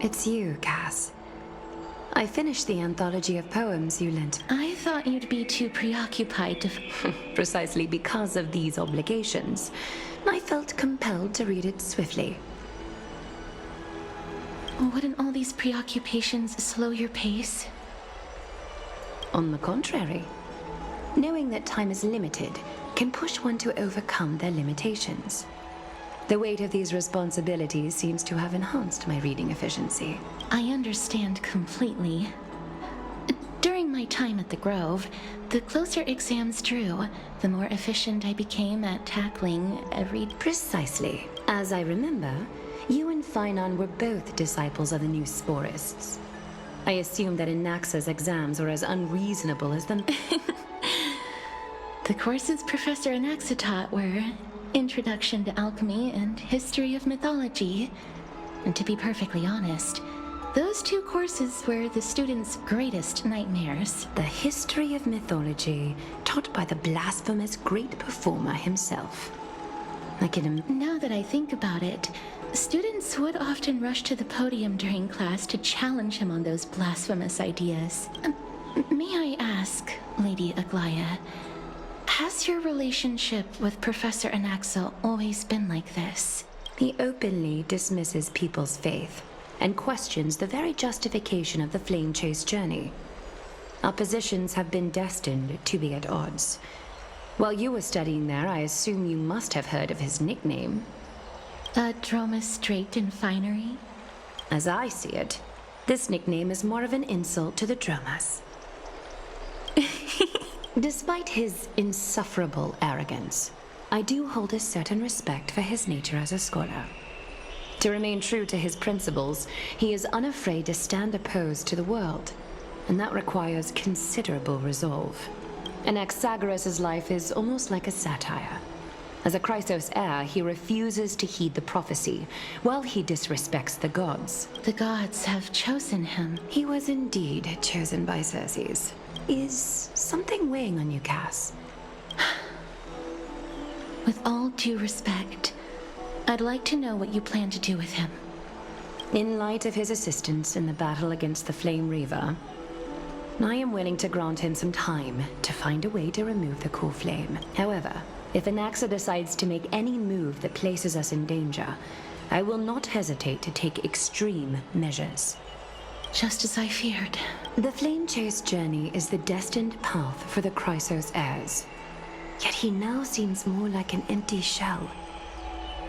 It's you, Cass. I finished the anthology of poems you lent. I thought you'd be too preoccupied to... Precisely because of these obligations, I felt compelled to read it swiftly. Wouldn't all these preoccupations slow your pace? On the contrary, knowing that time is limited can push one to overcome their limitations. The weight of these responsibilities seems to have enhanced my reading efficiency. I understand completely. During my time at the Grove, the closer exams drew, the more efficient I became at tackling every... Precisely. As I remember, you and Finon were both disciples of the new Sporists. I assume that Anaxa's exams were as unreasonable as the... The courses Professor Anaxa taught were Introduction to Alchemy and History of Mythology. And to be perfectly honest, those two courses were the students' greatest nightmares. The History of Mythology, taught by the blasphemous great performer himself. Now that I think about it, students would often rush to the podium during class to challenge him on those blasphemous ideas. May I ask, Lady Aglaya, has your relationship with Professor Anaxa always been like this? He openly dismisses people's faith and questions the very justification of the Flame Chase journey. Our positions have been destined to be at odds. While you were studying there, I assume you must have heard of his nickname. Dromus draped in finery? As I see it, this nickname is more of an insult to the Dromas. Despite his insufferable arrogance, I do hold a certain respect for his nature as a scholar. To remain true to his principles, he is unafraid to stand opposed to the world, and that requires considerable resolve. Anaxagoras' life is almost like a satire. As a Chrysos heir, he refuses to heed the prophecy, while he disrespects the gods. The gods have chosen him. He was indeed chosen by Circes. Is something weighing on you, Cass? With all due respect, I'd like to know what you plan to do with him. In light of his assistance in the battle against the Flame Reaver, I am willing to grant him some time to find a way to remove the core flame. However, if Anaxa decides to make any move that places us in danger, I will not hesitate to take extreme measures. Just as I feared. The Flame Chase journey is the destined path for the Chrysos heirs. Yet he now seems more like an empty shell.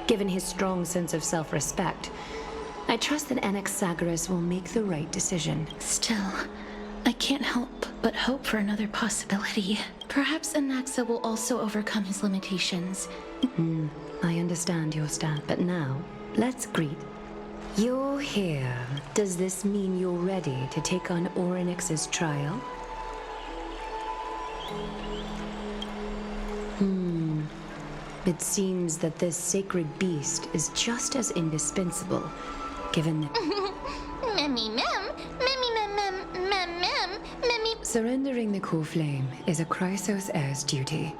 Given his strong sense of self-respect, I trust that Anaxagoras will make the right decision. Still, I can't help but hope for another possibility. Perhaps Anaxa will also overcome his limitations. I understand your stand, but now, let's greet. You're here. Does this mean you're ready to take on Orynyx's trial? It seems that this sacred beast is just as indispensable, given that surrendering the core flame is a Chrysos heir's duty.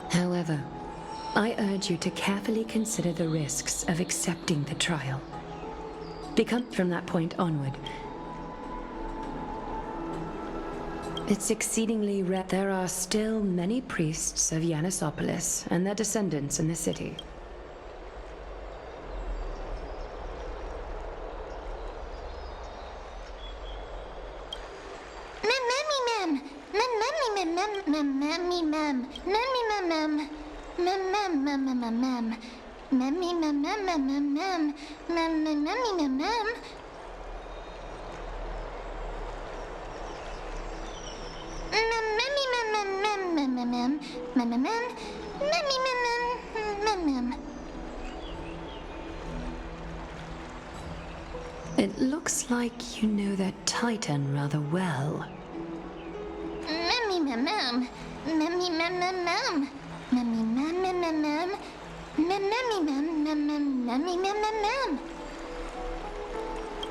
However, I urge you to carefully consider the risks of accepting the trial. Become from that point onward. It's exceedingly rare. There are still many priests of Yanisopolis and their descendants in the city. It looks like you know that Titan rather well.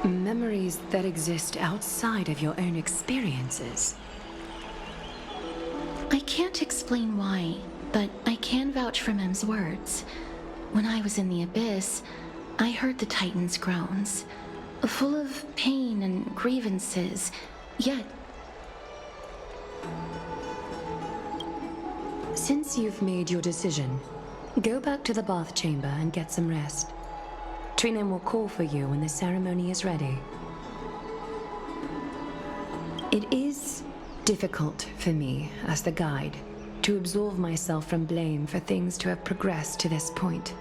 Memories that exist outside of your own experiences. I can't explain why, but I can vouch for Mem's words. When I was in the abyss, I heard the Titan's groans, full of pain and grievances, yet... Since you've made your decision, go back to the bath chamber and get some rest. Trinem will call for you when the ceremony is ready. It is difficult for me, as the guide, to absolve myself from blame for things to have progressed to this point.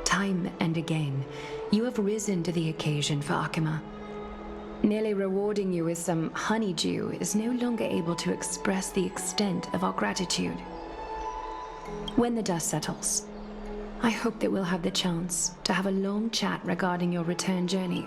Time and again, you have risen to the occasion for Akima. Nearly rewarding you with some honeydew is no longer able to express the extent of our gratitude. When the dust settles, I hope that we'll have the chance to have a long chat regarding your return journey.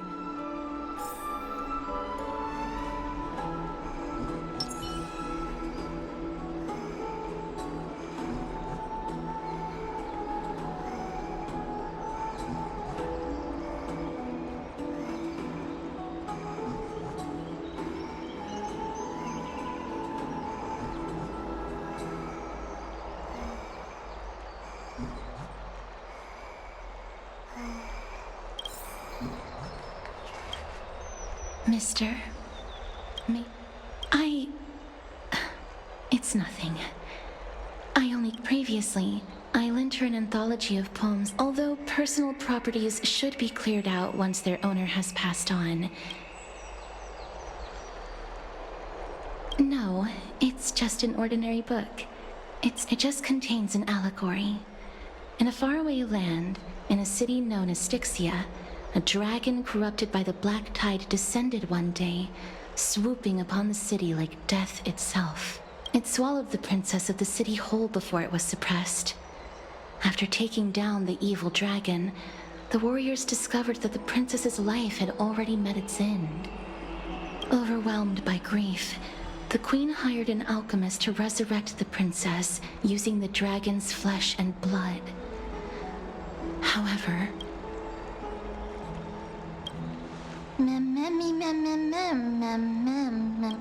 Mister... It's nothing. Previously, I lent her an anthology of poems, although personal properties should be cleared out once their owner has passed on. No, it's just an ordinary book. It just contains an allegory. In a faraway land, in a city known as Styxia, a dragon corrupted by the black tide descended one day, swooping upon the city like death itself. It swallowed the princess of the city whole before it was suppressed. After taking down the evil dragon, the warriors discovered that the princess's life had already met its end. Overwhelmed by grief, the queen hired an alchemist to resurrect the princess using the dragon's flesh and blood. However,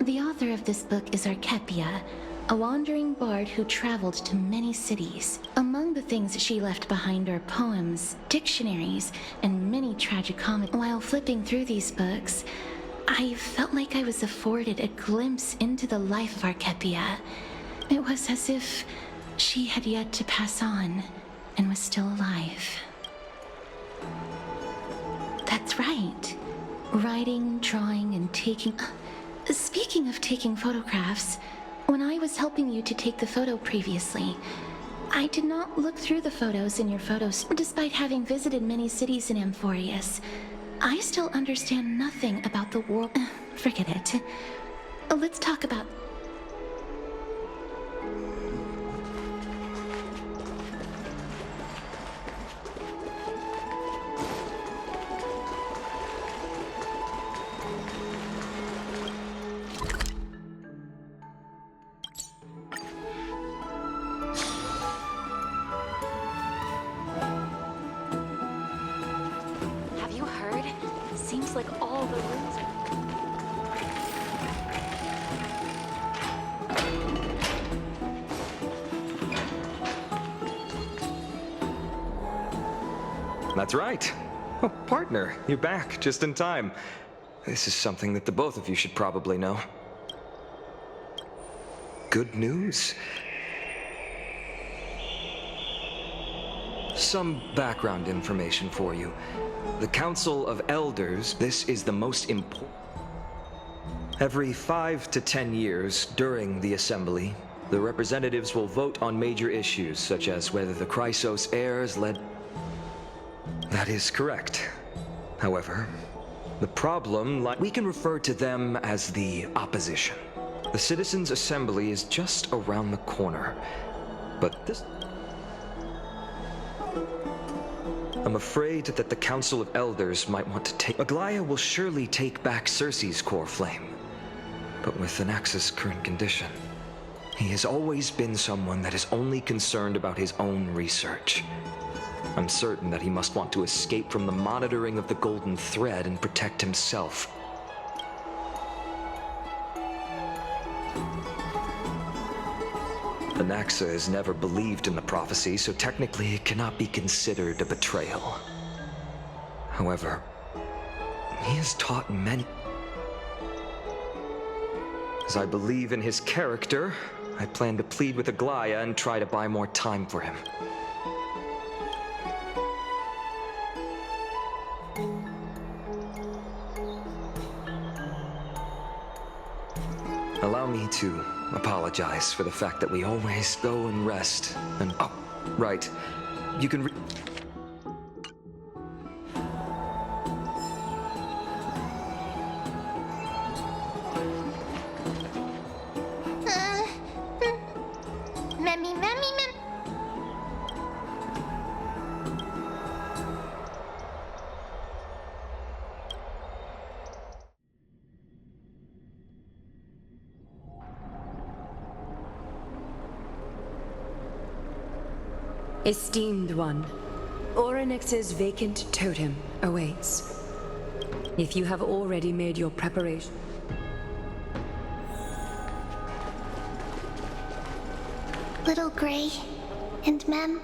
the author of this book is Archepia, a wandering bard who traveled to many cities. Among the things she left behind are poems, dictionaries, and many tragicomics. While flipping through these books, I felt like I was afforded a glimpse into the life of Archepia. It was as if she had yet to pass on and was still alive. That's right. Writing, drawing, and taking... Speaking of taking photographs, when I was helping you to take the photo previously, I did not look through the photos in your photos. Despite having visited many cities in Amphorius, I still understand nothing about the world. Forget it. Let's talk about... Have you heard? Seems like all the rooms are... That's right. Oh, partner, you're back just in time. This is something that the both of you should probably know. Good news. Some background information for you. The Council of Elders, this is the most important. Every 5 to 10 years during the Assembly, the representatives will vote on major issues, such as whether the Chrysos heirs led... That is correct. However, the problem we can refer to them as the opposition. The Citizens' Assembly is just around the corner, but this... I'm afraid that the Council of Elders might want to take... Aglaya will surely take back Cersei's core flame, but with Anax's current condition, he has always been someone that is only concerned about his own research. I'm certain that he must want to escape from the monitoring of the Golden Thread and protect himself. Anaxa has never believed in the prophecy, so technically it cannot be considered a betrayal. However, he has taught many... As I believe in his character, I plan to plead with Aglaya and try to buy more time for him. Allow me to apologize for the fact that we always go and rest and... Oh, right. You can Esteemed one, Orynyx's vacant totem awaits. If you have already made your preparation... Little Gray and Mem,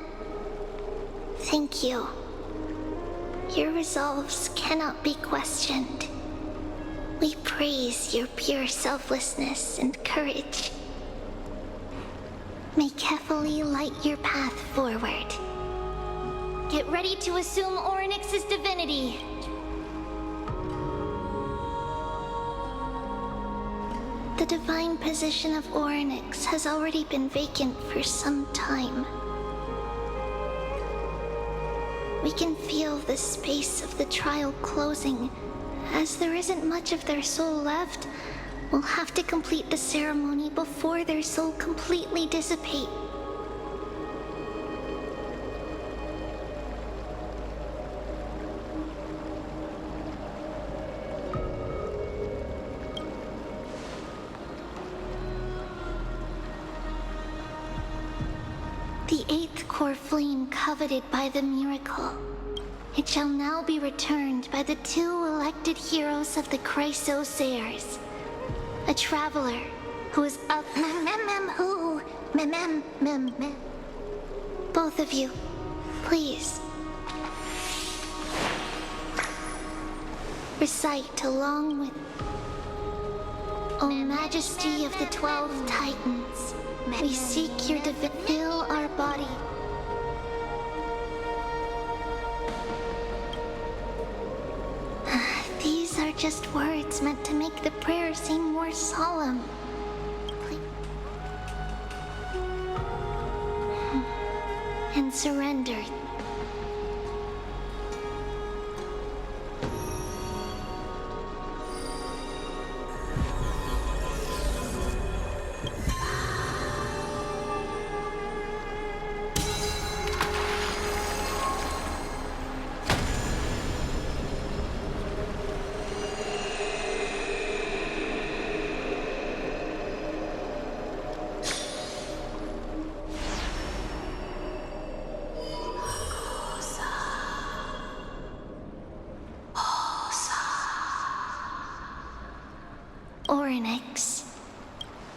thank you. Your resolves cannot be questioned. We praise your pure selflessness and courage. May Kefali light your path forward. Get ready to assume Orynyx's divinity. The divine position of Orynyx has already been vacant for some time. We can feel the space of the trial closing. As there isn't much of their soul left, we'll have to complete the ceremony before their soul completely dissipate. The eighth core flame coveted by the miracle. It shall now be returned by the two elected heroes of the Chrysos heirs. A traveler who is up... Both of you, please. Recite along with... O Majesty of the 12 Titans, we seek your to fill our body. These are just words meant to make the prayer seem more solemn. And surrender.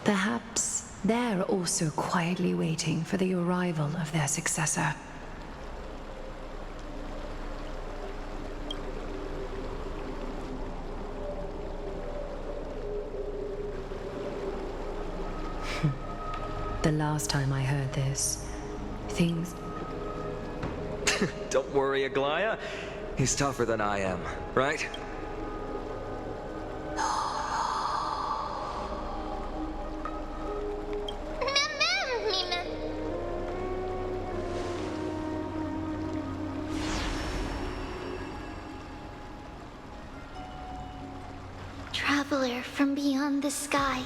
Perhaps they're also quietly waiting for the arrival of their successor. The last time I heard this, things... Don't worry, Aglaya. He's tougher than I am, right? Traveler from beyond the sky,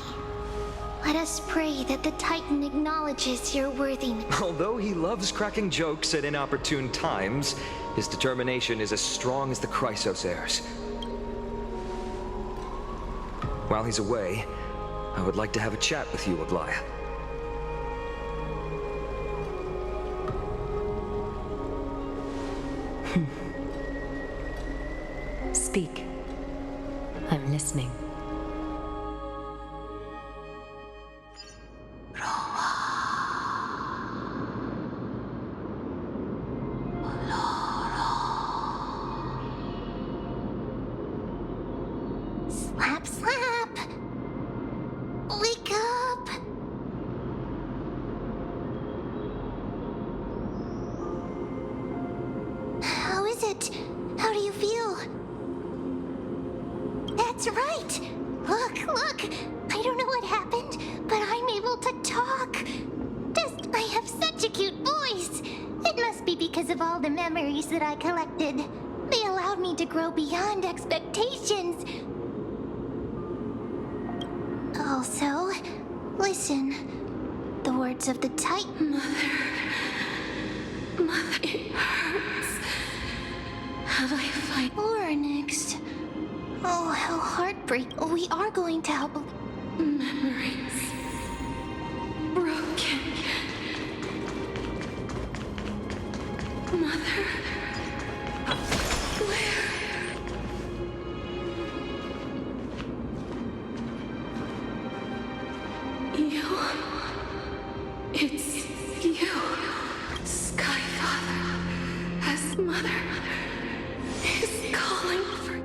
let us pray that the Titan acknowledges your worthiness. Although he loves cracking jokes at inopportune times, his determination is as strong as the Chrysos heirs. While he's away, I would like to have a chat with you, Aglaya. Speak. I'm listening. Slap, slap! Wake up! How is it? How do you feel? That's right! Look, look! I don't know what happened, but I'm able to talk! I have such a cute voice! It must be because of all the memories that I collected. They allowed me to grow beyond expectations. Also, listen. The words of the Titan. Mother, it hurts. Have I fight? Oryx. Oh, how heartbreaking. We are going to help. Memories broken. Mother, where? You. It's you, Skyfather, as Mother is calling for.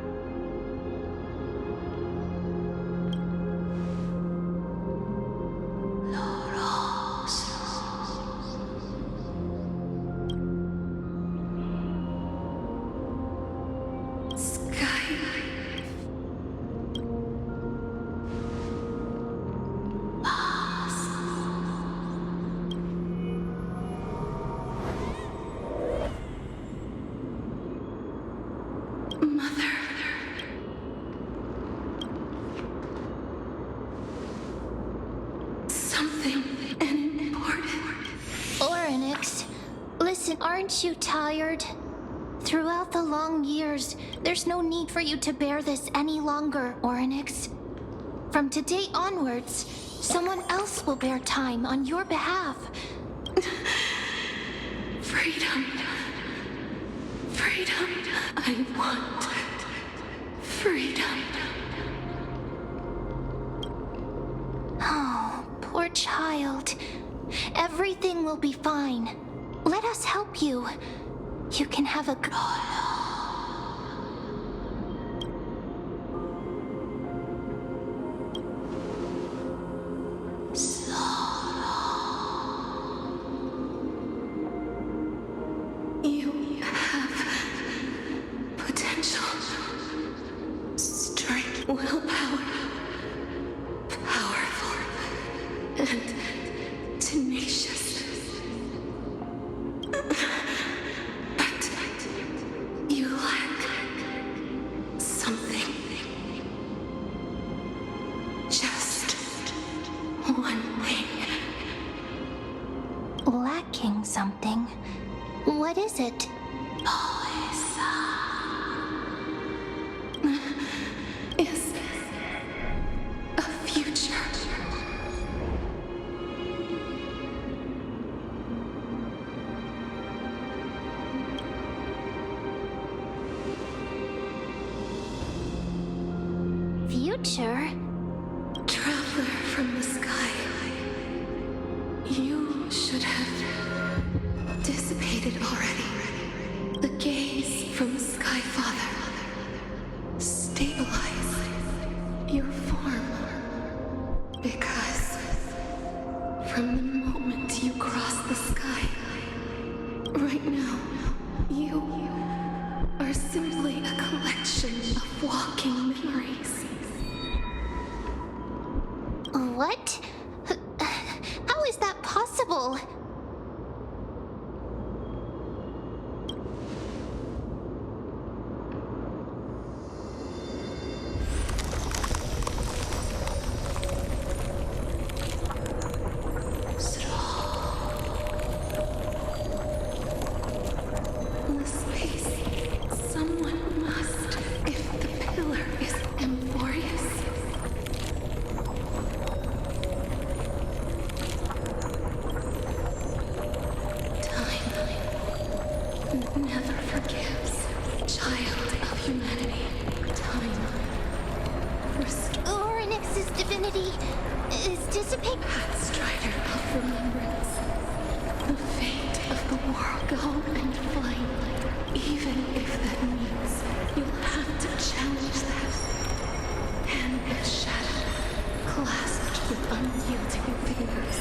Mother. Something important. Oryx, listen, aren't you tired? Throughout the long years, there's no need for you to bear this any longer, Oryx. From today onwards, someone else will bear time on your behalf. Freedom. Freedom. I want freedom. Oh, poor child. Everything will be fine. Let us help you. You can have a good... You have potential, strength, willpower, powerful, and tenacious. But you lack something. Just one thing. Lacking something. What is it? Is a future. Future? Traveler from the sky. simply a collection of walking memories. What? How is that possible? The space. Someone must, if the pillar is Emphorius. Time never forgives. Child of humanity. Time. Restore Orynyx's divinity is dissipate. Pathstrider of remembrance. The fate of the world. Go and flame. Even if that means you'll have to challenge that. Hand of shadow, clasped with unyielding fingers.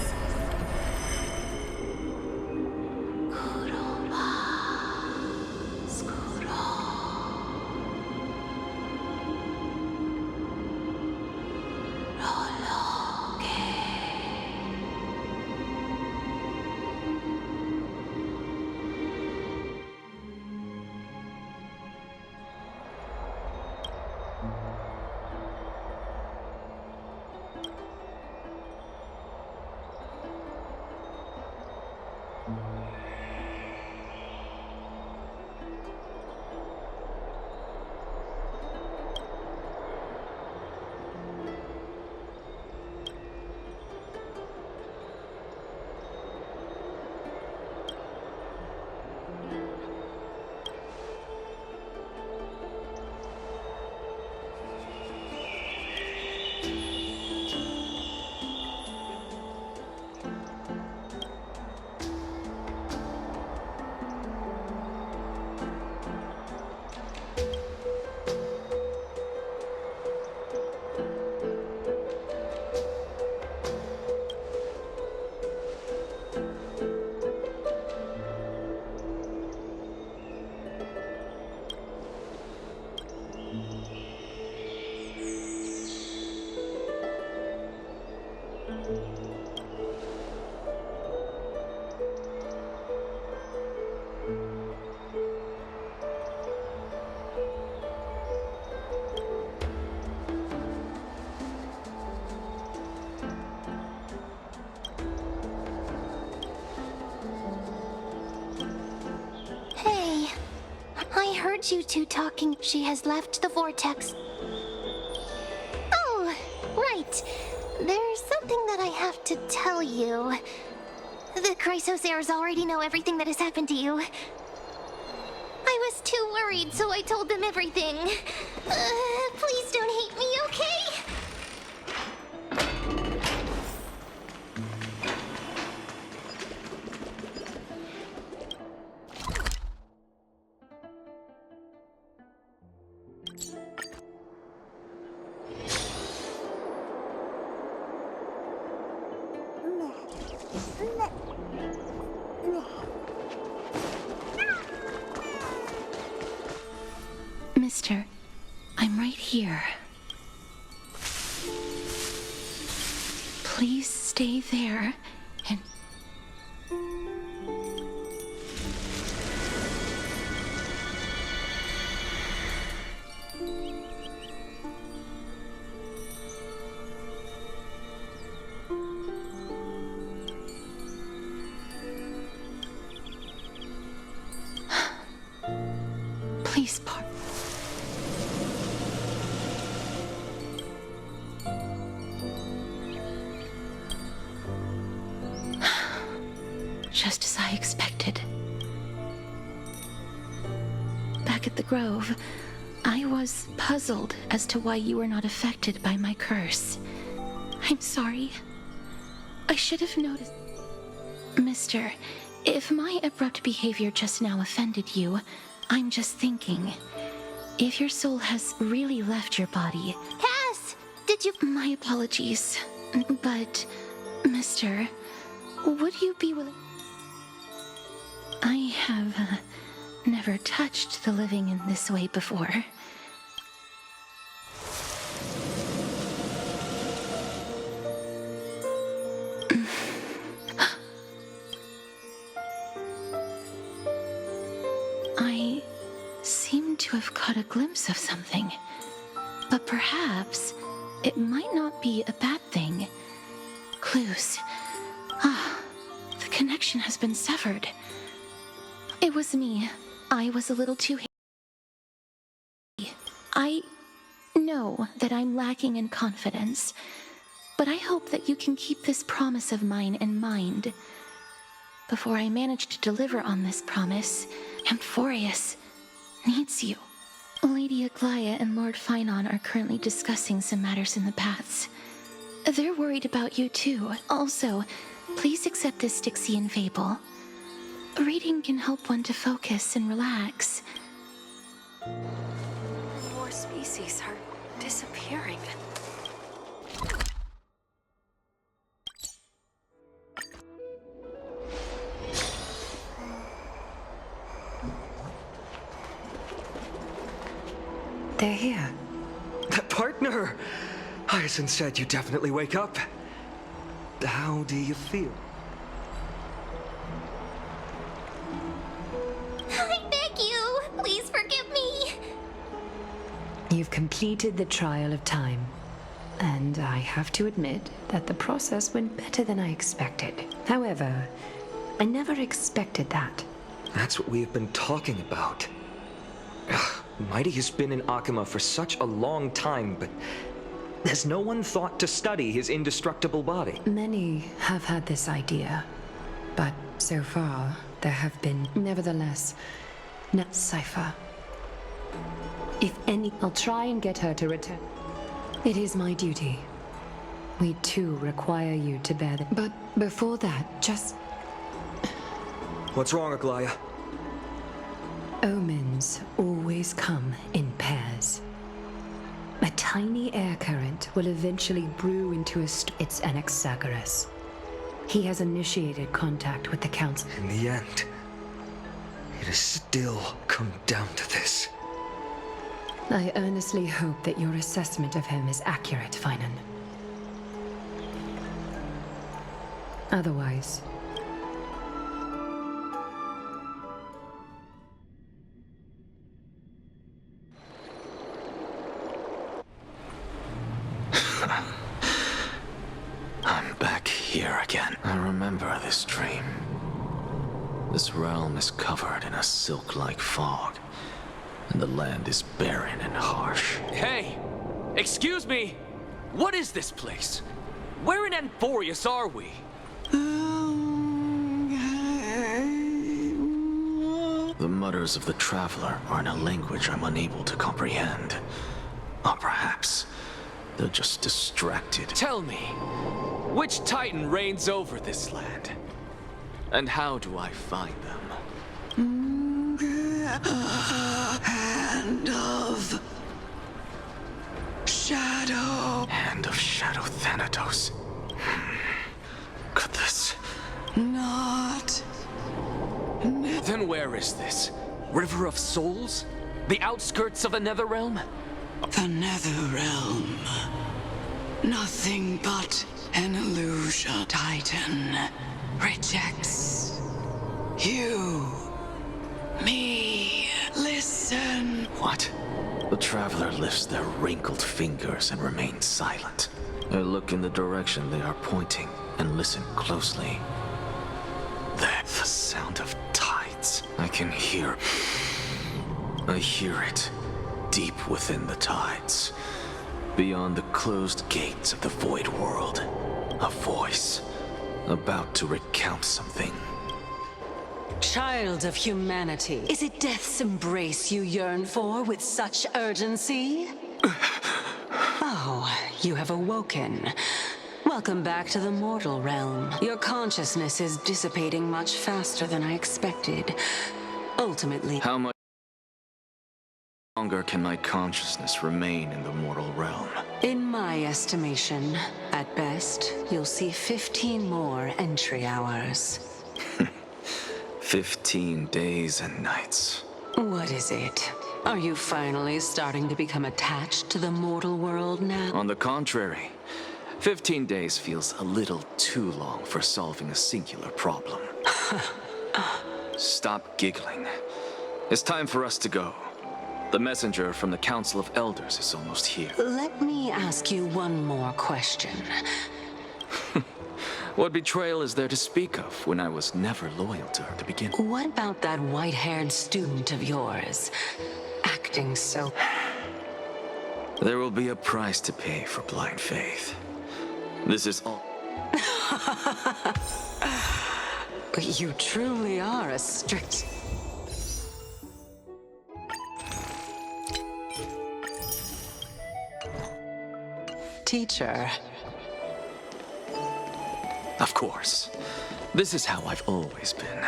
Hey, I heard you two talking. She has left the vortex. Oh, right. There's something that I have to tell you. The Chrysosairs already know everything that has happened to you. I was too worried, so I told them everything. Please don't hate me, okay? Mister, I'm right here. Please stay there and... Please, part. Just as I expected. Back at the Grove, I was puzzled as to why you were not affected by my curse. I'm sorry. I should have noticed. Mister, if my abrupt behavior just now offended you, I'm just thinking. If your soul has really left your body... Cass! Did you... My apologies. But, Mister, would you be willing... I have never touched the living in this way before. I seem to have caught a glimpse of something, but perhaps it might not be a bad thing. Clues. The connection has been severed. It was me. I was a little too hasty. I know that I'm lacking in confidence, but I hope that you can keep this promise of mine in mind. Before I manage to deliver on this promise, Amphorius needs you. Lady Aglaya and Lord Finon are currently discussing some matters in the paths. They're worried about you too. Also, please accept this Styxian fable. Reading can help one to focus and relax. More species are disappearing. They're here. Partner! Hyacinth said you definitely wake up. How do you feel? I beg you, please forgive me. You've completed the trial of time, and I have to admit that the process went better than I expected. However, I never expected that. That's what we have been talking about. Mighty has been in Akima for such a long time, but has no one thought to study his indestructible body? Many have had this idea, but so far there have been, nevertheless, no cipher. If any, I'll try and get her to return. It is my duty. We too require you to bear the... But before that, just... What's wrong, Aglaya? Omens always come in pairs. A tiny air current will eventually brew into it's Anaxagoras. He has initiated contact with the Council. In the end, it has still come down to this. I earnestly hope that your assessment of him is accurate, Finan. Otherwise... I'm back here again. I remember this dream. This realm is covered in a silk-like fog, and the land is barren and harsh. Hey! Excuse me! What is this place? Where in Amphorius are we? The mutters of the traveler are in a language I'm unable to comprehend. Or perhaps they're just distracted. Tell me, which Titan reigns over this land? And how do I find them? Hand of Shadow. Hand of Shadow Thanatos. Could this... Not. Then where is this? River of Souls? The outskirts of the Netherrealm? The Netherrealm. Nothing but an illusion. Titan rejects you. Me. Listen. What? The traveler lifts their wrinkled fingers and remains silent. I look in the direction they are pointing and listen closely. That's the sound of tides. I can hear... I hear it deep within the tides. Beyond the closed gates of the void world. A voice about to recount something. Child of humanity, is it death's embrace you yearn for with such urgency? Oh, you have awoken. Welcome back to the mortal realm. Your consciousness is dissipating much faster than I expected. Ultimately... How much longer can my consciousness remain in the mortal realm? In my estimation, at best, you'll see 15 more entry hours. 15 days and nights. What is it? Are you finally starting to become attached to the mortal world now? On the contrary, 15 days feels a little too long for solving a singular problem. Stop giggling. It's time for us to go. The messenger from the Council of Elders is almost here. Let me ask you one more question. What betrayal is there to speak of when I was never loyal to her to begin? What about that white-haired student of yours? Acting so... There will be a price to pay for blind faith. This is all... You truly are a strict... teacher. Of course. This is how I've always been.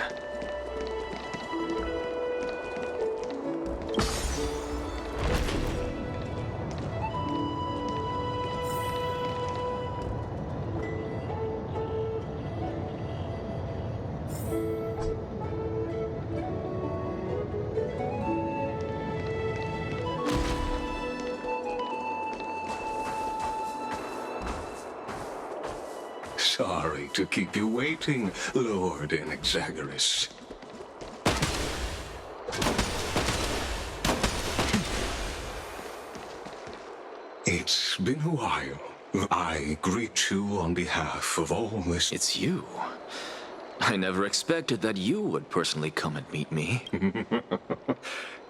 Sorry to keep you waiting, Lord Inexagaris. It's been a while. I greet you on behalf of all this. It's you. I never expected that you would personally come and meet me.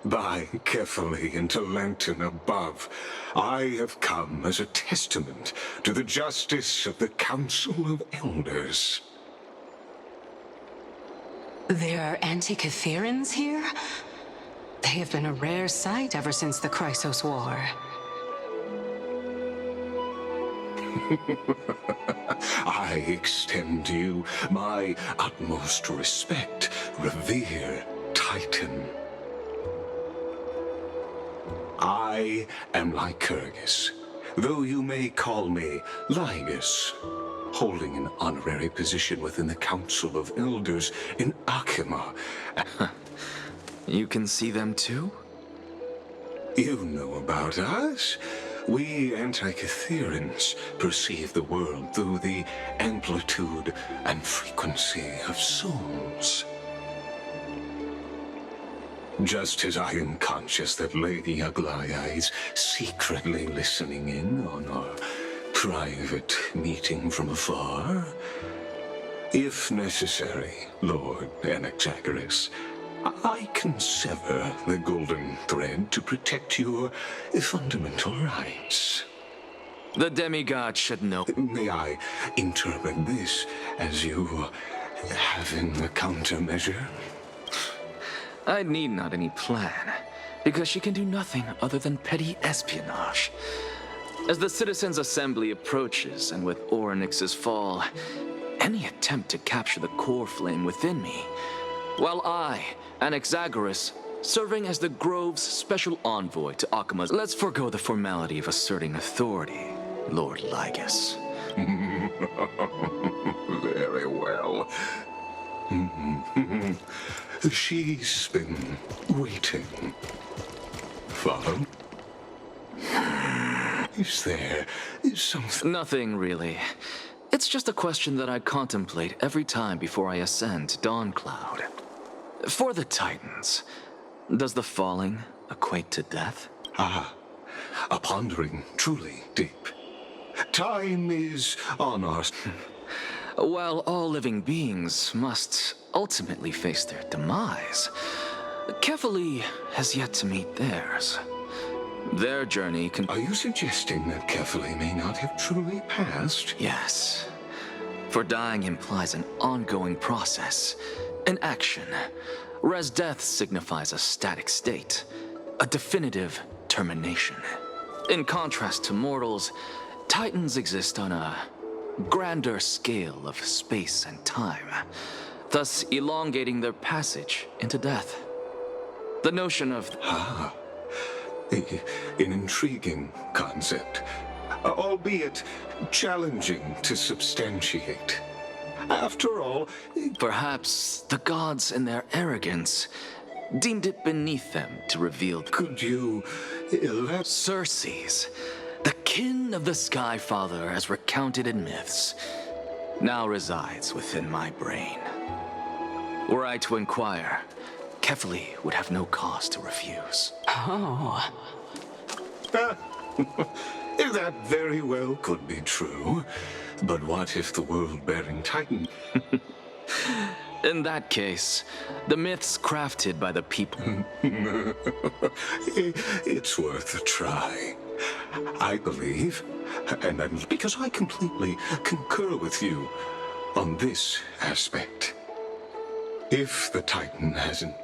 By carefully into Lantern above, I have come as a testament to the justice of the Council of Elders. There are Antikytherans here? They have been a rare sight ever since the Chrysos War. I extend to you my utmost respect, revere Titan. I am Lycurgus, though you may call me Lygus, holding an honorary position within the Council of Elders in Akima. You can see them too? You know about us. We Antikytherans perceive the world through the amplitude and frequency of souls. Just as I am conscious that Lady Aglaya is secretly listening in on our private meeting from afar, if necessary, Lord Inexagaris, I can sever the golden thread to protect your fundamental rights. The demigod should know. May I interpret this as you having a countermeasure? I need not any plan, because she can do nothing other than petty espionage. As the Citizens' Assembly approaches, and with Orynyx's fall, any attempt to capture the core flame within me, while I, Inexagaris, serving as the Grove's special envoy to Akima's... Let's forego the formality of asserting authority, Lord Lygus. Very well. She's been waiting. Follow? Is there something... Nothing, really. It's just a question that I contemplate every time before I ascend to Dawncloud. For the Titans, does the falling equate to death? Ah, a pondering truly deep. Time is on our... While all living beings must ultimately face their demise, Kefali has yet to meet theirs. Their journey can... Are you suggesting that Kefali may not have truly passed? Yes. For dying implies an ongoing process, an action, whereas death signifies a static state, a definitive termination. In contrast to mortals, Titans exist on a grander scale of space and time, thus elongating their passage into death. The notion of... An intriguing concept, albeit challenging to substantiate. After all... Perhaps the gods in their arrogance deemed it beneath them to reveal. Could you elaborate? Circes, the kin of the Sky Father as recounted in myths, now resides within my brain. Were I to inquire, Kefali would have no cause to refuse. Oh, That very well could be true. But what if the world-bearing Titan... In that case, the myths crafted by the people. It's worth a try. I believe, and because I completely concur with you on this aspect. If the Titan hasn't...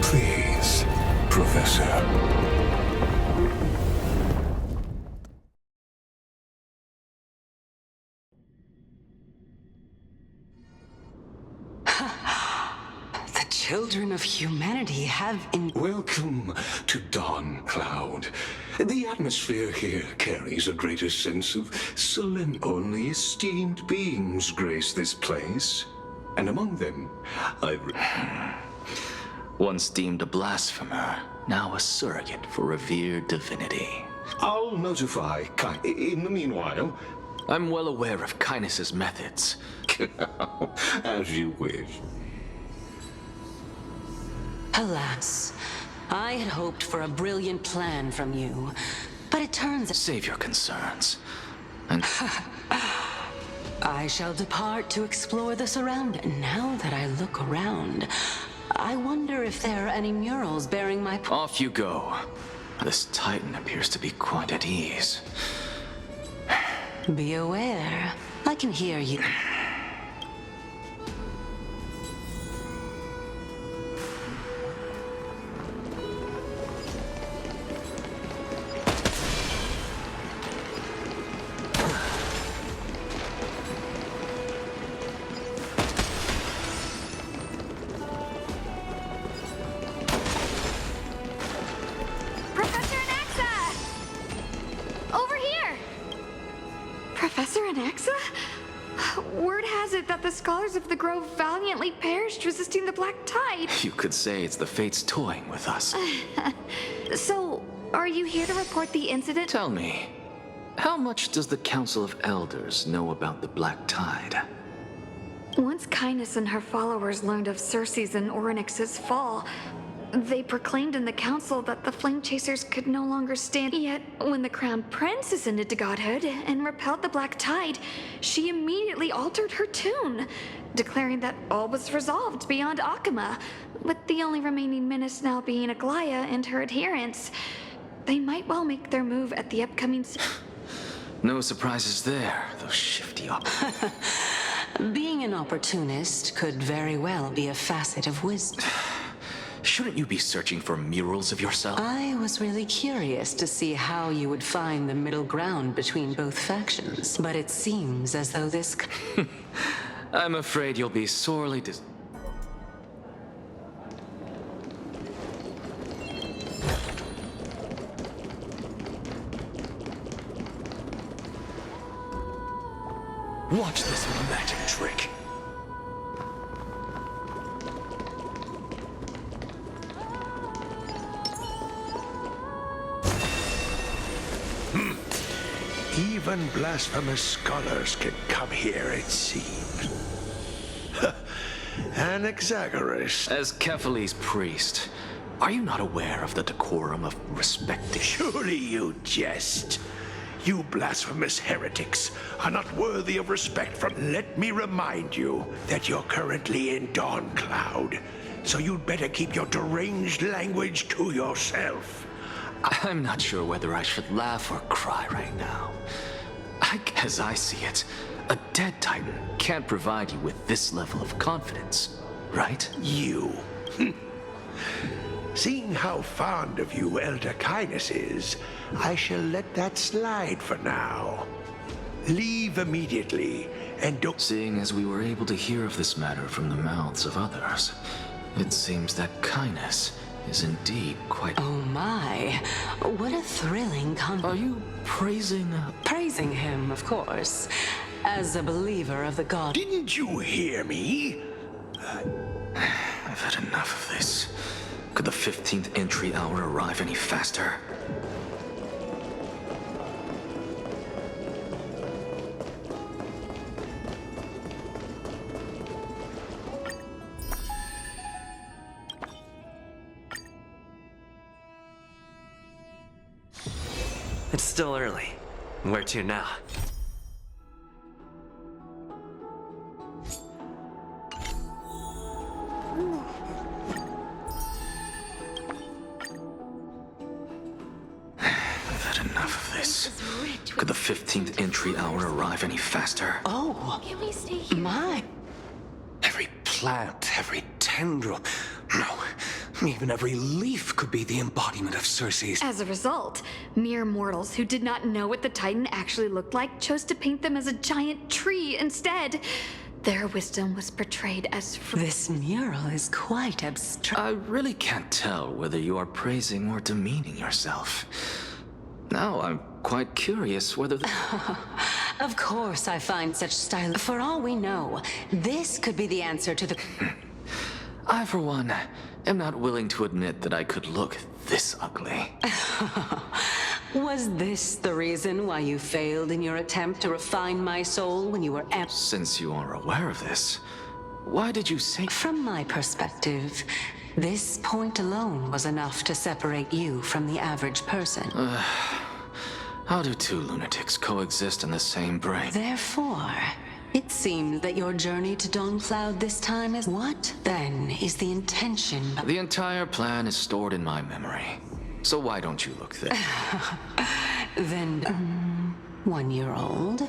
Please, Professor. the children of humanity have Welcome to Dawn Cloud. The atmosphere here carries a greater sense of solemn. Only esteemed beings grace this place. And among them, Once deemed a blasphemer, now a surrogate for revered divinity. I'll notify Kai. In the meanwhile, I'm well aware of Kindness's methods. as you wish. Alas, I had hoped for a brilliant plan from you, but it turns out Save your concerns. And I shall depart to explore the surrounding. Now that I look around, I wonder if there are any murals bearing my... off you go. This Titan appears to be quite at ease. Be aware. I can hear you. Professor Anaxa! Over here! Professor Anaxa? Word has it that the scholars of the Grove valiantly perished resisting the Black Tide. You could say it's the fates toying with us. So, are you here to report the incident? Tell me, how much does the Council of Elders know about the Black Tide? Once Kindness and her followers learned of Circe's and Orynyx's fall, they proclaimed in the council that the Flame Chasers could no longer stand. Yet, when the Crown Prince ascended to godhood and repelled the Black Tide, she immediately altered her tune, declaring that all was resolved beyond Akama, with the only remaining menace now being Aglaya and her adherents. They might well make their move at the upcoming... No surprises there, those shifty Being an opportunist could very well be a facet of wisdom. Shouldn't you be searching for murals of yourself? I was really curious to see how you would find the middle ground between both factions, but it seems as though this... I'm afraid you'll be sorely Watch this magic trick. Even blasphemous scholars can come here, it seems. Anaxagoras. As Kefali's priest, are you not aware of the decorum of respecting? Surely you jest. You blasphemous heretics are not worthy of respect from... Let me remind you that you're currently in Dawn Cloud, so you'd better keep your deranged language to yourself. I'm not sure whether I should laugh or cry right now. As I see it, a dead Titan can't provide you with this level of confidence, right? You. Seeing how fond of you Elder Kindness is, I shall let that slide for now. Leave immediately, and don't... Seeing as we were able to hear of this matter from the mouths of others, it seems that kindness is indeed quite... Oh my, what a thrilling Are you praising... Praising him, of course, as a believer of the god. Didn't you hear me? I've had enough of this. Could the 15th entry hour arrive any faster? It's still early. Where to now? I've had enough of this. Could the 15th entry hour arrive any faster? Oh, Can we stay here? my. Every plant, every tendril, no, even every leaf could be the embodiment of Circe's. As a result, mere mortals who did not know what the Titan actually looked like chose to paint them as a giant tree instead. Their wisdom was portrayed as This mural is quite abstract. I really can't tell whether you are praising or demeaning yourself. Now I'm quite curious whether Of course I find such style. For all we know, this could be the answer to the... I, for one, am not willing to admit that I could look this ugly. Was this the reason why you failed in your attempt to refine my soul when you were Since you are aware of this, why did you say... From my perspective, this point alone was enough to separate you from the average person. How do two lunatics coexist in the same brain? Therefore, it seems that your journey to Dawncloud this time is... What, then, is the intention? The entire plan is stored in my memory. So why don't you look there? Then, 1-year-old?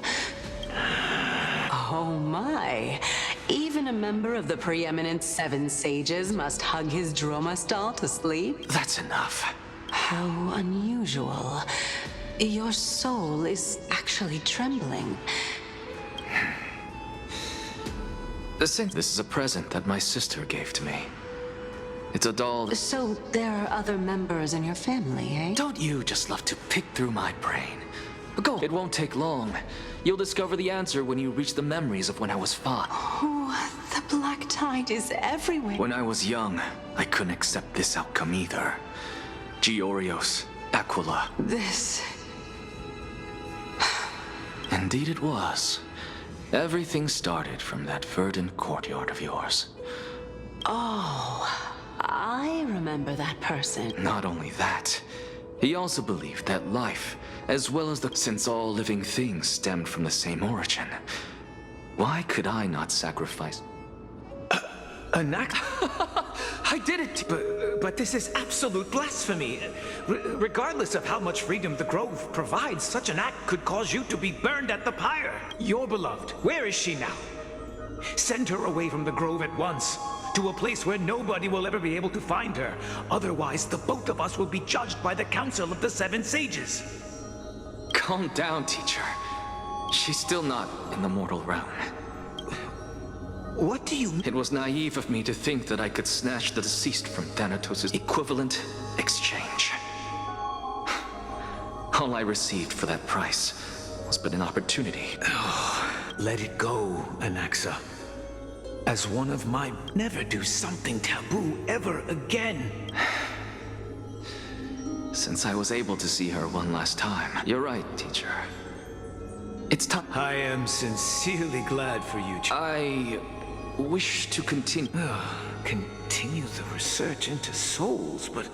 Oh my. Even a member of the preeminent 7 sages must hug his dromastol to sleep? That's enough. How unusual. Your soul is actually trembling. This is a present that my sister gave to me. It's a doll. So there are other members in your family, eh? Don't you just love to pick through my brain? Go. It won't take long. You'll discover the answer when you reach the memories of when I was 5. Oh, the black tide is everywhere. When I was young, I couldn't accept this outcome either. Georios, Aquila. This... Indeed it was. Everything started from that verdant courtyard of yours. Oh, I remember that person. Not only that, he also believed that life, as well as since all living things stemmed from the same origin, why could I not sacrifice? An act? I did it! But this is absolute blasphemy. Regardless of how much freedom the Grove provides, such an act could cause you to be burned at the pyre. Your beloved, where is she now? Send her away from the Grove at once, to a place where nobody will ever be able to find her. Otherwise, the both of us will be judged by the Council of the 7 Sages. Calm down, teacher. She's still not in the mortal realm. What do you... It was naive of me to think that I could snatch the deceased from Thanatos' equivalent exchange. All I received for that price was but an opportunity. Let it go, Anaxa. As one of my... Never do something taboo ever again. Since I was able to see her one last time. You're right, teacher. It's time. I am sincerely glad for you, I wish to continue. Continue the research into souls, but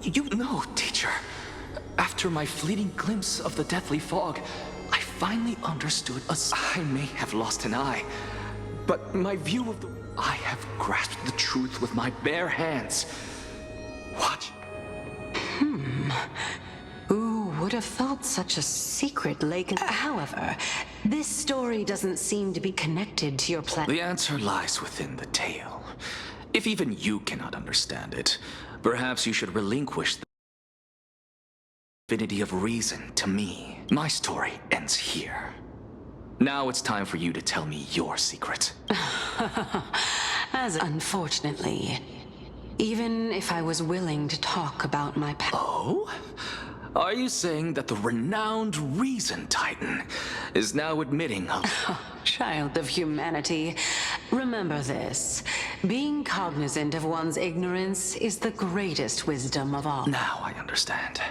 you know, teacher. After my fleeting glimpse of the deathly fog, I finally understood. I may have lost an eye, but my view of the... I have grasped the truth with my bare hands. Watch. Who would have thought such a secret lake? However, this story doesn't seem to be connected to your plan. The answer lies within the tale. If even you cannot understand it, perhaps you should relinquish the divinity of reason to me. My story ends here. Now it's time for you to tell me your secret. As unfortunately, even if I was willing to talk about my past. Oh? Are you saying that the renowned Reason Titan is now admitting Child of humanity, remember this. Being cognizant of one's ignorance is the greatest wisdom of all. Now I understand.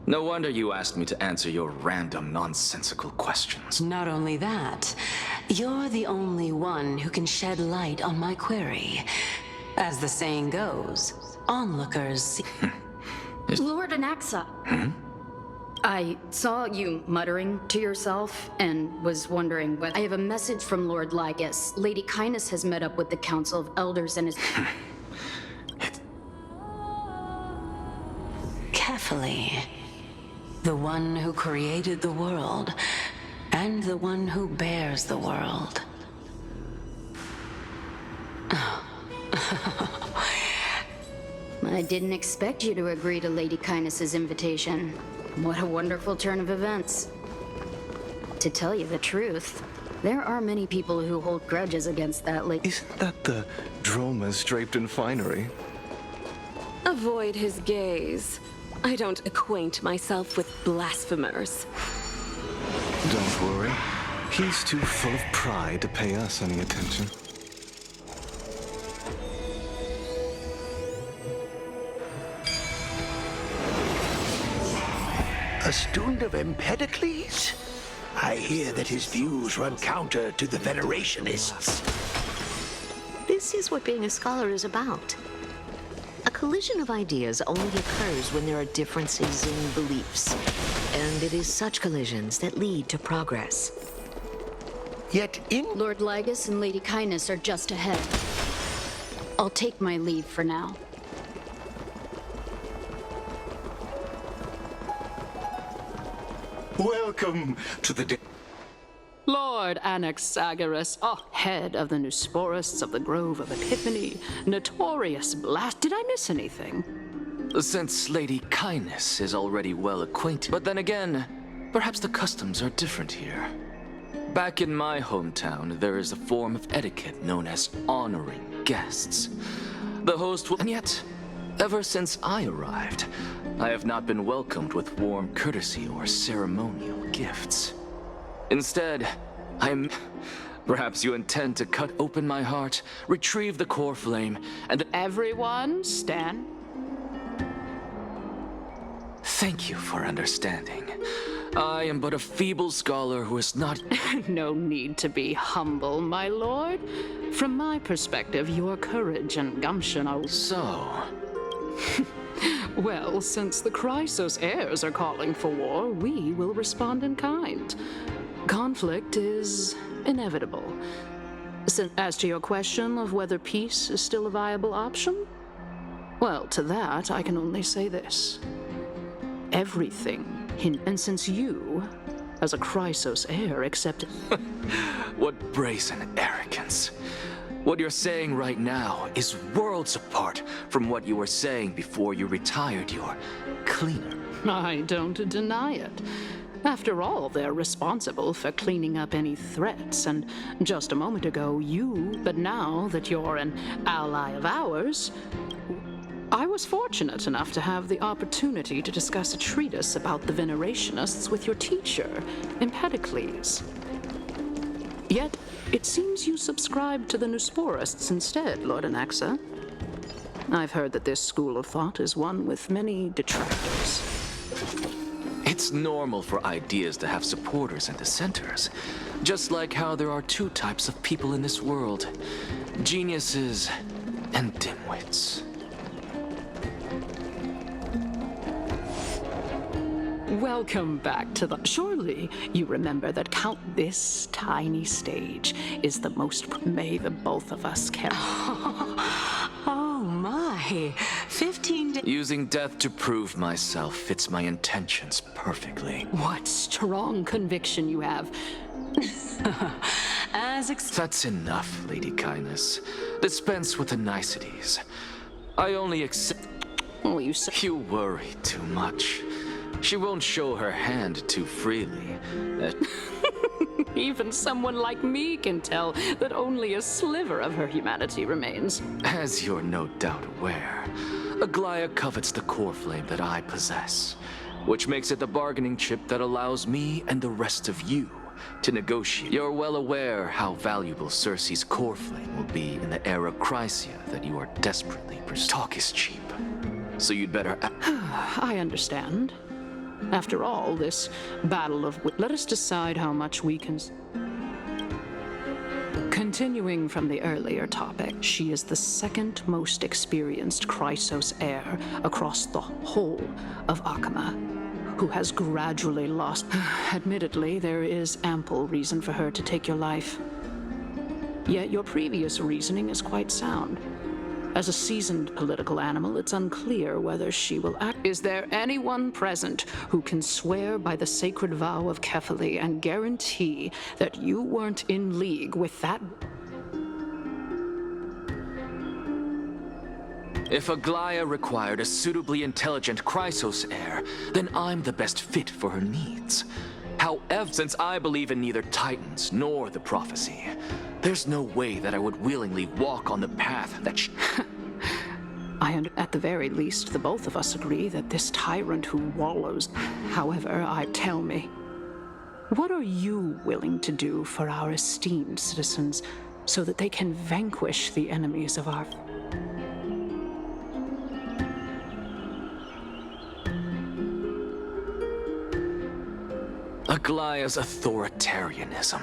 No wonder you asked me to answer your random, nonsensical questions. Not only that, you're the only one who can shed light on my query. As the saying goes, onlookers see... Lord Anaxa. I saw you muttering to yourself and was wondering what... I have a message from Lord Lygus. Lady Kindness has met up with the Council of Elders and is... Carefully. The one who created the world, and the one who bears the world. I didn't expect you to agree to Lady Kindness's invitation. What a wonderful turn of events. To tell you the truth, there are many people who hold grudges against that lady. Isn't that the dromas draped in finery? Avoid his gaze. I don't acquaint myself with blasphemers. Don't worry. He's too full of pride to pay us any attention. A student of Empedocles? I hear that his views run counter to the Venerationists. This is what being a scholar is about. A collision of ideas only occurs when there are differences in beliefs, and it is such collisions that lead to progress. Yet in... Lord Lygus and Lady Kindness are just ahead. I'll take my leave for now. Welcome to the... Lord Anaxagoras, head of the Nusporists of the Grove of Epiphany, notorious blast. Did I miss anything? Since Lady Kindness is already well acquainted. But then again, perhaps the customs are different here. Back in my hometown, there is a form of etiquette known as honoring guests. The host will... And yet, ever since I arrived, I have not been welcomed with warm courtesy or ceremonial gifts. Instead, perhaps you intend to cut open my heart, retrieve the core flame, and... Everyone, stand. Thank you for understanding. I am but a feeble scholar who is not... No need to be humble, my lord. From my perspective, your courage and gumption are... So... Well, since the Chrysos heirs are calling for war, we will respond in kind. Conflict is inevitable. As to your question of whether peace is still a viable option, well, to that I can only say this. Everything, and since you, as a Chrysos heir, accepted... What brazen arrogance. What you're saying right now is worlds apart from what you were saying before you retired your cleaner. I don't deny it. After all, they're responsible for cleaning up any threats, and just a moment ago, but now that you're an ally of ours, I was fortunate enough to have the opportunity to discuss a treatise about the Venerationists with your teacher, Empedocles. Yet, it seems you subscribe to the Nusporists instead, Lord Anaxa. I've heard that this school of thought is one with many detractors. It's normal for ideas to have supporters and dissenters, just like how there are two types of people in this world, geniuses and dimwits. Welcome back to the... Surely you remember that this tiny stage is the most... May the both of us carry. Oh my, 15 days... Using death to prove myself fits my intentions perfectly. What strong conviction you have. That's enough, Lady Kindness. Dispense with the niceties. I only accept... Oh, You worry too much. She won't show her hand too freely. Even someone like me can tell that only a sliver of her humanity remains. As you're no doubt aware, Aglaya covets the core flame that I possess, which makes it the bargaining chip that allows me and the rest of you to negotiate. You're well aware how valuable Cersei's core flame will be in the era Chrysia that you are desperately pursuing. Talk is cheap, so you'd better... I understand. After all, this battle of... Let us decide how much we can... Continuing from the earlier topic, she is the second most experienced Chrysos heir across the whole of Akama, who has gradually lost... Admittedly, there is ample reason for her to take your life. Yet your previous reasoning is quite sound. As a seasoned political animal, it's unclear whether she will act. Is there anyone present who can swear by the sacred vow of Kefali and guarantee that you weren't in league with that? If Aglaya required a suitably intelligent Chrysos heir, then I'm the best fit for her needs. However, since I believe in neither Titans nor the prophecy, there's no way that I would willingly walk on the path that she... At the very least, the both of us agree that this tyrant who wallows... However, tell me, what are you willing to do for our esteemed citizens so that they can vanquish the enemies of our... Aglaya's authoritarianism.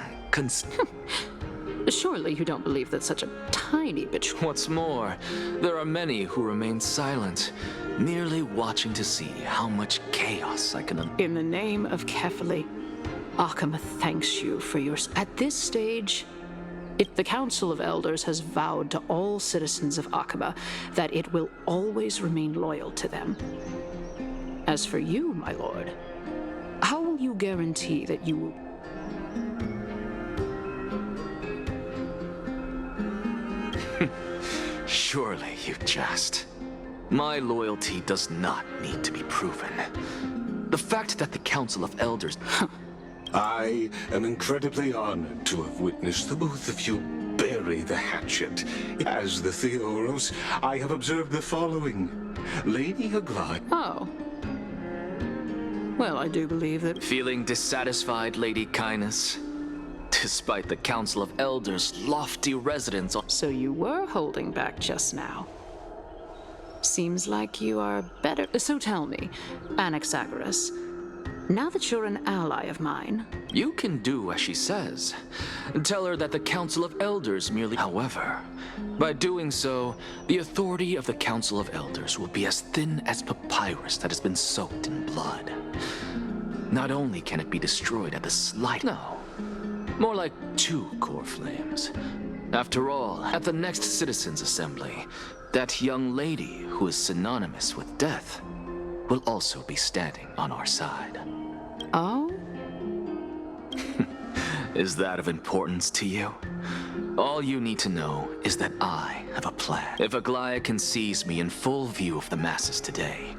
Surely you don't believe that such a tiny bitch... What's more, there are many who remain silent, merely watching to see how much chaos I can... In the name of Kefali, Akama thanks you for your... At this stage, the Council of Elders has vowed to all citizens of Akama that it will always remain loyal to them. As for you, my lord, how will you guarantee that you will... Surely you jest. My loyalty does not need to be proven. The fact that the Council of Elders... I am incredibly honored to have witnessed the both of you bury the hatchet. As the Theoros, I have observed the following. Lady Aglaya... Oh. Well, I do believe that... Feeling dissatisfied, Lady Kindness? Despite the Council of Elders' lofty residence on... So you were holding back just now. Seems like you are better... So tell me, Anaxagoras, now that you're an ally of mine... You can do as she says. Tell her that the Council of Elders merely... However, by doing so, the authority of the Council of Elders will be as thin as papyrus that has been soaked in blood. Not only can it be destroyed at the slight... No. More like 2 core flames. After all, at the next Citizens' Assembly, that young lady who is synonymous with death will also be standing on our side. Oh? Is that of importance to you? All you need to know is that I have a plan. If Aglaya can seize me in full view of the masses today,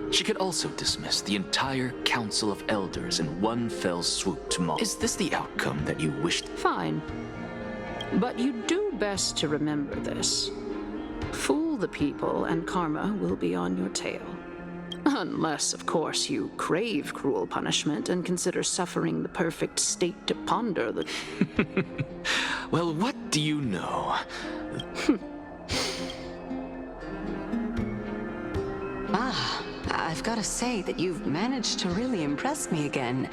she could also dismiss the entire Council of Elders in one fell swoop tomorrow. Is this the outcome that you wished? Fine. But you do best to remember this. Fool the people and karma will be on your tail. Unless, of course, you crave cruel punishment and consider suffering the perfect state to ponder the... Well, what do you know? I've got to say that you've managed to really impress me again.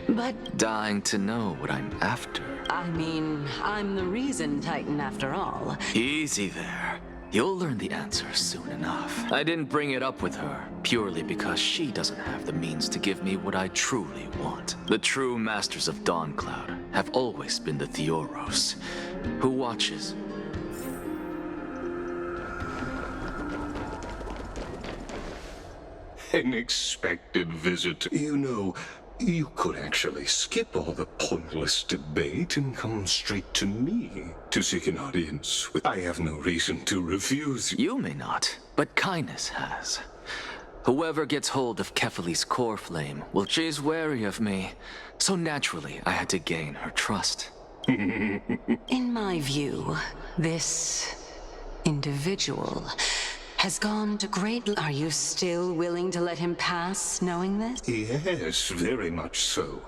But... Dying to know what I'm after. I mean, I'm the reason Titan after all. Easy there. You'll learn the answer soon enough. I didn't bring it up with her purely because she doesn't have the means to give me what I truly want. The true masters of Dawncloud have always been the Theoros, who watches. An expected visit. You know, you could actually skip all the pointless debate and come straight to me to seek an audience with. I have no reason to refuse. You may not, but Kindness has. Whoever gets hold of Kefali's core flame, well, she's wary of me. So naturally, I had to gain her trust. In my view, this individual has gone to great... Are you still willing to let him pass, knowing this? Yes, very much so.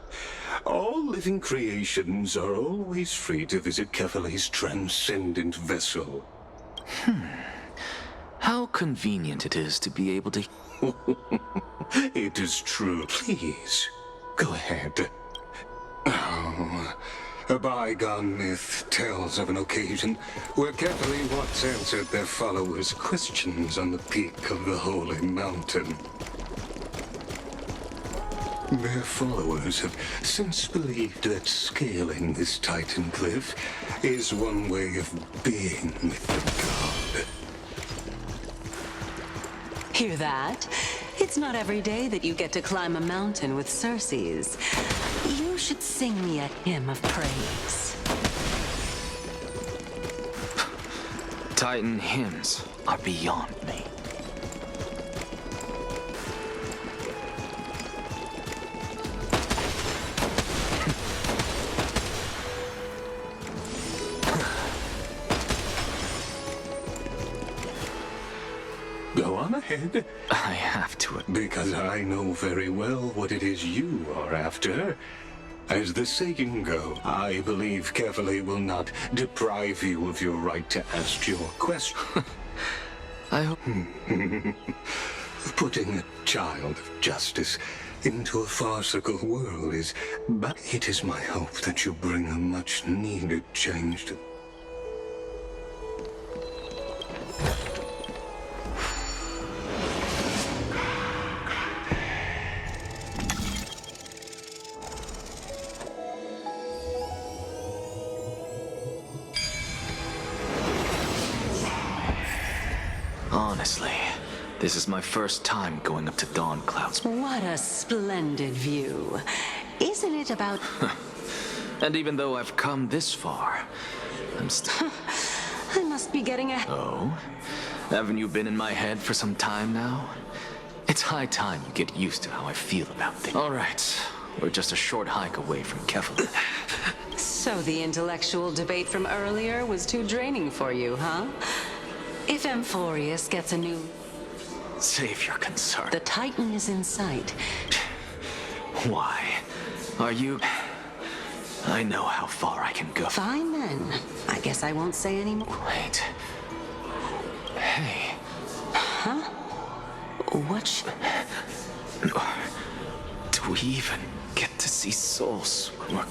All living creations are always free to visit Kefali's transcendent vessel. How convenient it is to be able to... It is true. Please, go ahead. Oh, a bygone myth tells of an occasion where Kefali once answered their followers' questions on the peak of the holy mountain. Their followers have since believed that scaling this Titan cliff is one way of being with the god. Hear that? It's not every day that you get to climb a mountain with Circes. You should sing me a hymn of praise. Titan hymns are beyond me. Go on ahead. I have to. Because I know very well what it is you are after. As the saying goes, I believe Kefali will not deprive you of your right to ask your question. I hope... Putting a child of justice into a farcical world is... But it is my hope that you bring a much-needed change to... Honestly, this is my first time going up to Dawn Clouds. What a splendid view. Isn't it about... And even though I've come this far, I'm still... I must be getting a... Oh? Haven't you been in my head for some time now? It's high time you get used to how I feel about things. All right, we're just a short hike away from Kefali. So the intellectual debate from earlier was too draining for you, huh? If Amphorius gets a new... Save your concern. The Titan is in sight. Why? Are you... I know how far I can go. Fine then. I guess I won't say any more. Wait. Hey. Huh? What Do we even get to see souls when we're...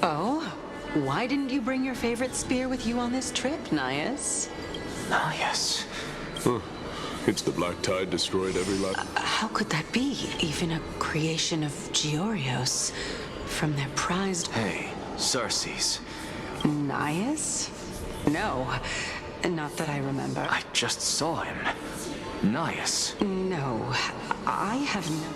Oh? Why didn't you bring your favorite spear with you on this trip, Nias? Nias? Huh. It's the black tide destroyed every life. How could that be? Even a creation of Georios from their prized... Hey, Circes. Nias? No, not that I remember. I just saw him. Nias. No, I have no...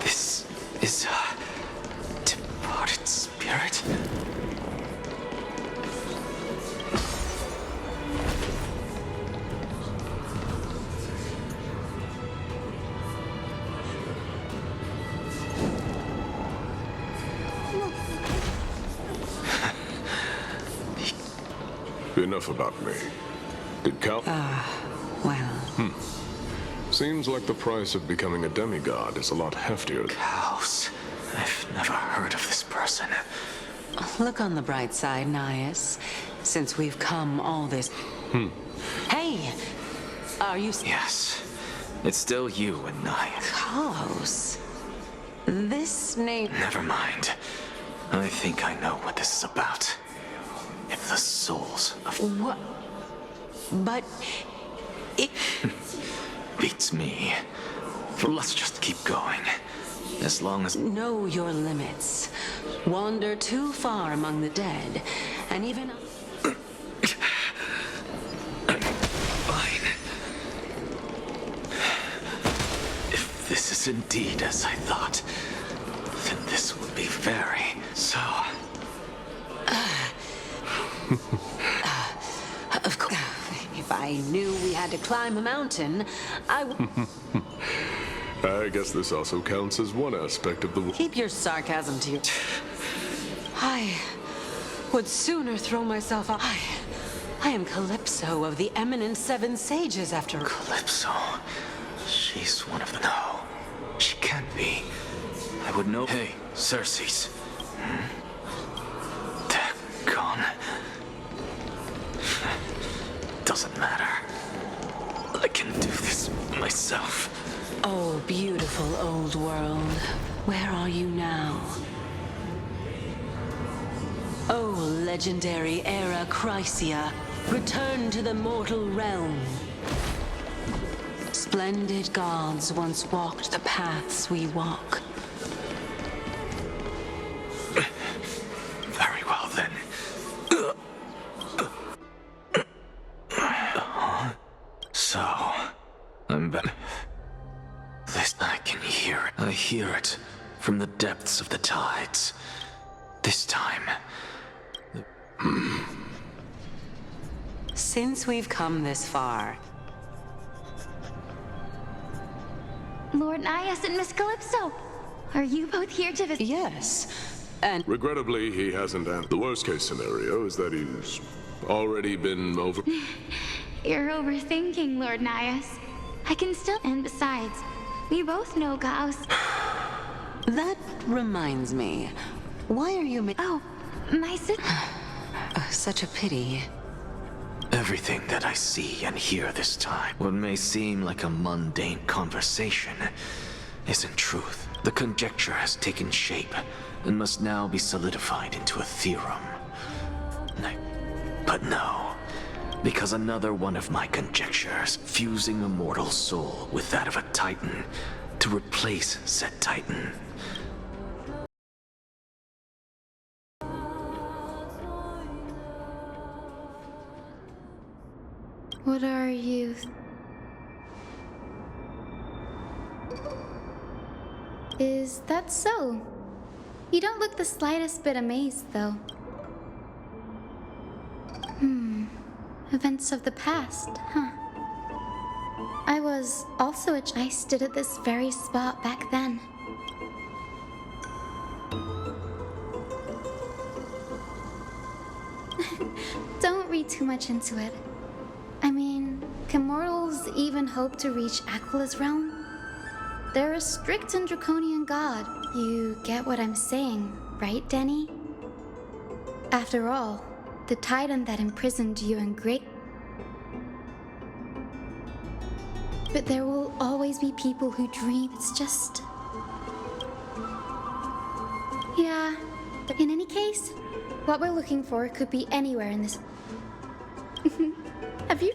This is a departed spirit? Enough about me. Did Cal... well... Seems like the price of becoming a demigod is a lot heftier. Chaos. I've never heard of this person. Look on the bright side, Nias. Since we've come all this... Hey! Are you... Yes. It's still you and Nias. Chaos. This name... Never mind. I think I know what this is about. If the souls of... What? But... it... Beats me. Let's just keep going. As long as... Know your limits. Wander too far among the dead, and even... Fine. If this is indeed as I thought, then this would be very so. Of course, if I knew we had to climb a mountain, I would. I guess this also counts as one aspect of the... Keep your sarcasm to your... I would sooner throw myself off. I am Calypso of the eminent Seven Sages after... Calypso? She's one of the... No, she can't be. I would know... Hey, Circes. They're gone. Doesn't matter. I can do this myself. Oh, beautiful old world. Where are you now? Oh, legendary era Chrysia. Return to the mortal realm. Splendid gods once walked the paths we walk. Very well, then. So, I'm back. This, I can hear it. I hear it from the depths of the tides. This time... Since we've come this far... Lord Nias and Miss Calypso, are you both here to visit? Yes, and... Regrettably, he hasn't answered. The worst-case scenario is that he's already been over... You're overthinking, Lord Nias. I can still... And besides, we both know Gauss. That reminds me. Why are you Oh, my sister... Such a pity. Everything that I see and hear this time, what may seem like a mundane conversation, is in truth. The conjecture has taken shape and must now be solidified into a theorem. But no, because another one of my conjectures, fusing a mortal soul with that of a Titan to replace said Titan. What are you... Is that so? You don't look the slightest bit amazed, though. Events of the past, huh? I was also I stood at this very spot back then. Don't read too much into it. I mean, can mortals even hope to reach Aquila's realm? They're a strict and draconian god. You get what I'm saying, right, Denny? After all, the Titan that imprisoned you in great... But there will always be people who dream. It's just... Yeah. In any case, what we're looking for could be anywhere in this... Have you...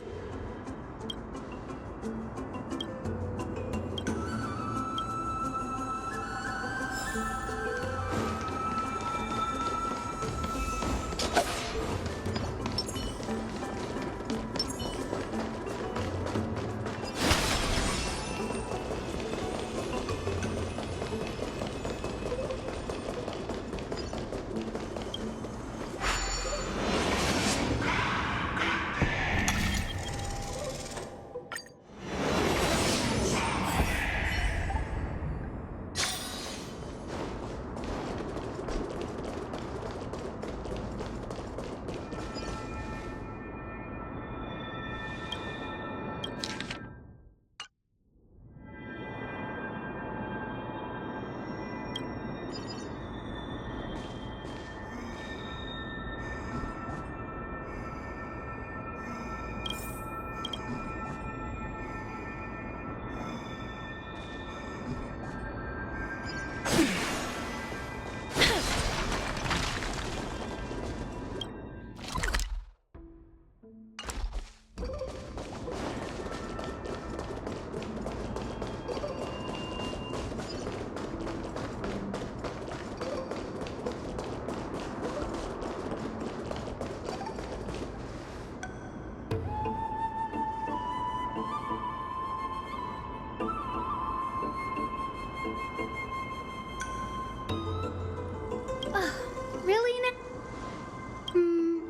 Really?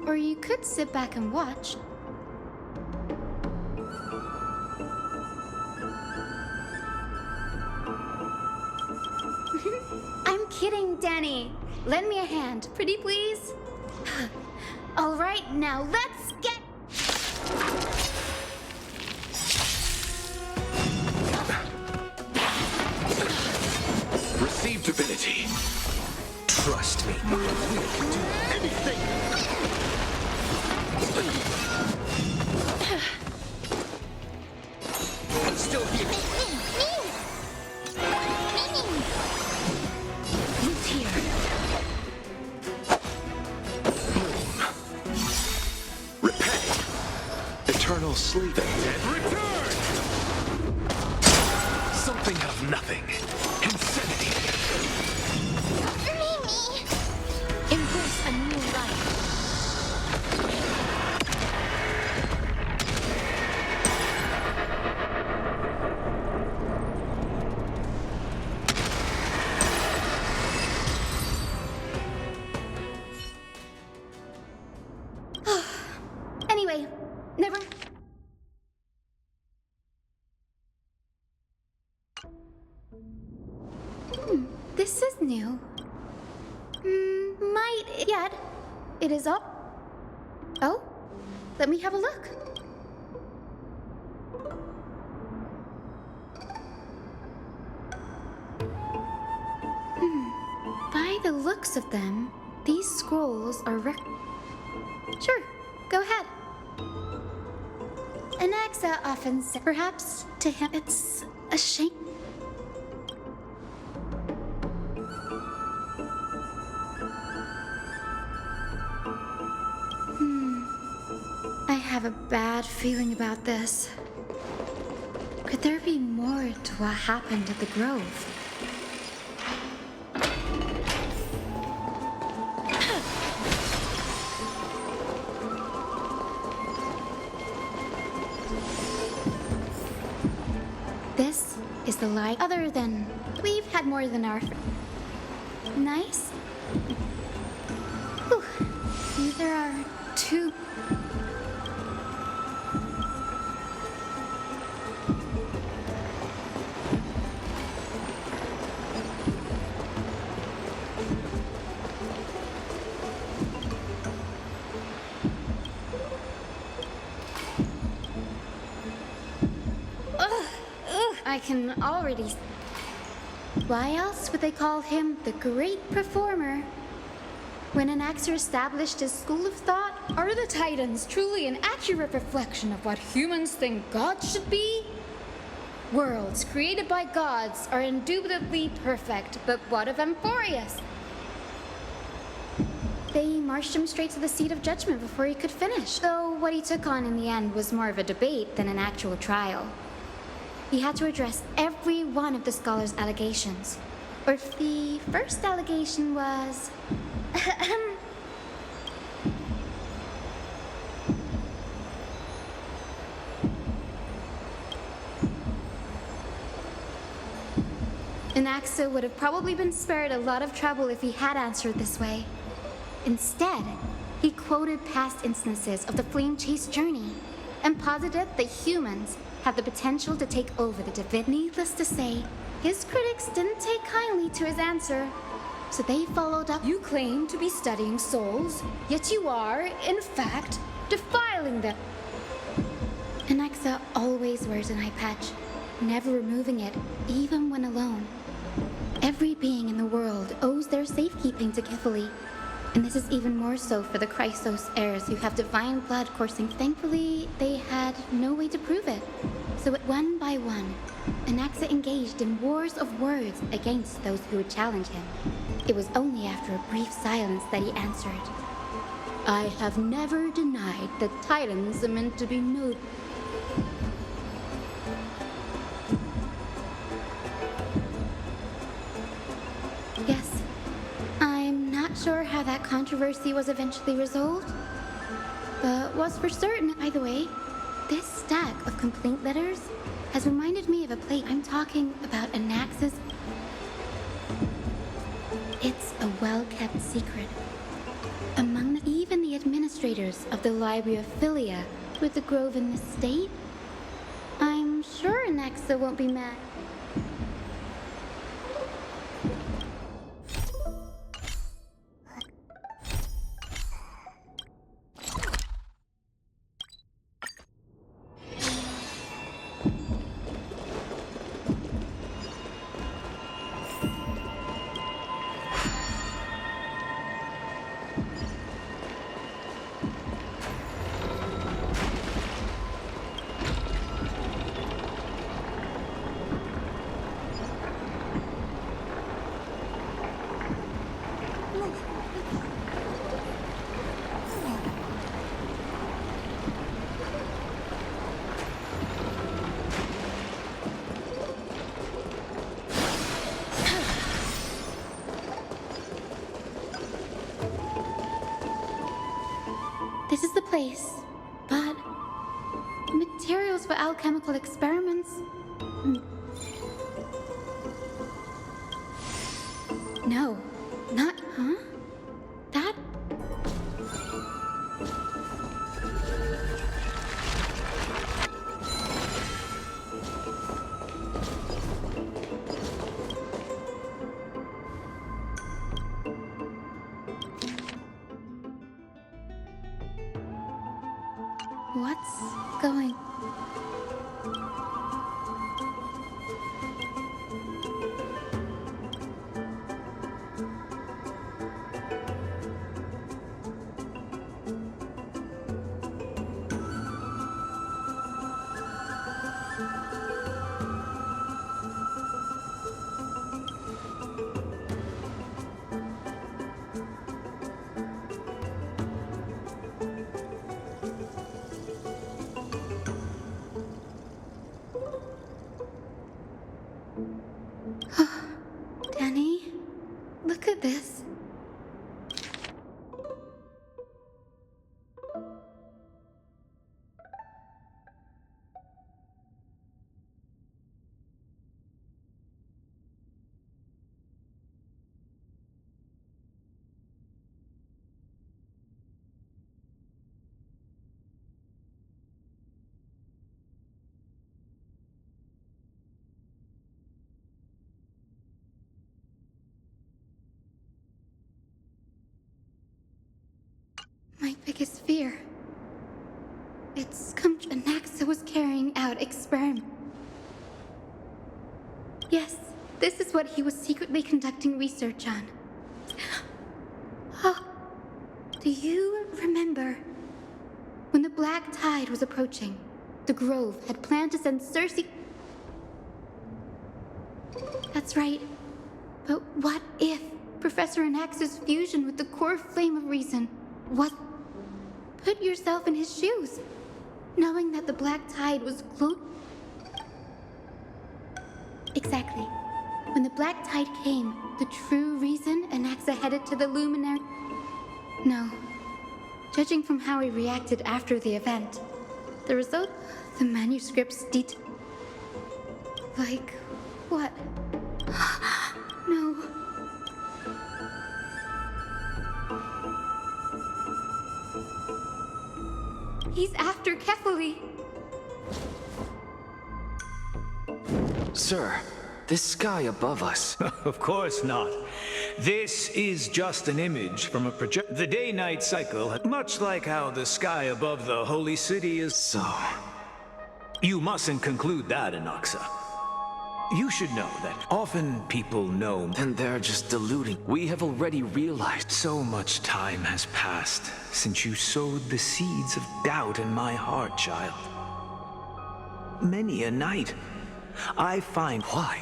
Or you could sit back and watch. I'm kidding, Danny. Lend me a hand, pretty please. All right, now let's get... Receive divinity. Trust me. We can do anything. I'm still here. Who's here? Repay. Eternal sleep. And return. Something out of nothing. Insanity. Embrace a new life. Anyway, never... This is new. Might yet. It is up. Oh, let me have a look. By the looks of them, these scrolls are Sure, go ahead. Anaxa often said, perhaps to him it's a shame. I have a bad feeling about this. Could there be more to what happened at the Grove? This is the lie other than we've had more than our nice. Whew. There are two. I can already... Why else would they call him the great performer? When Anaxer established his school of thought, are the Titans truly an accurate reflection of what humans think gods should be? Worlds created by gods are indubitably perfect, but what of Amphorius? They marched him straight to the seat of judgment before he could finish, though what he took on in the end was more of a debate than an actual trial. He had to address every one of the scholar's allegations. Or if the first allegation was... Anaxa would have probably been spared a lot of trouble if he had answered this way. Instead, he quoted past instances of the Flame Chase journey and posited that humans have the potential to take over the divinity. Needless to say, his critics didn't take kindly to his answer, so they followed up. You claim to be studying souls, yet you are, in fact, defiling them. Anaxa always wears an eye patch, never removing it, even when alone. Every being in the world owes their safekeeping to Kifili, and this is even more so for the Chrysos heirs who have divine blood coursing. Thankfully, they had no way to prove it. So one by one, Anaxa engaged in wars of words against those who would challenge him. It was only after a brief silence that he answered, I have never denied that Titans are meant to be noble. Yes, I'm not sure how that controversy was eventually resolved, but what's for certain, by the way, this stack of complaint letters has reminded me of a place. I'm talking about Anaxa's secret. Even the administrators of the Library of Philia, with the grove in this state? I'm sure Anaxa won't be mad. This is the place, but materials for alchemical experiments? No, not, huh? That? What's going? Danny, look at this. My biggest fear. It's come true. Anaxa was carrying out experiment. Yes, this is what he was secretly conducting research on. Oh, do you remember when the black tide was approaching? The Grove had planned to send Cersei. That's right. But what if Professor Anaxa's fusion with the core flame of reason was... Put yourself in his shoes, knowing that the black tide was Exactly. When the black tide came, the true reason Anaxa headed to the luminary... No. Judging from how he reacted after the event, the result... The manuscript's Like, what? No. He's after Kefali. Sir, this sky above us... Of course not. This is just an image from a project. The day-night cycle, much like how the sky above the holy city is... So... You mustn't conclude that, Anaxa. You should know that often people know... And they're just deluding. We have already realized... So much time has passed since you sowed the seeds of doubt in my heart, child. Many a night, I find why.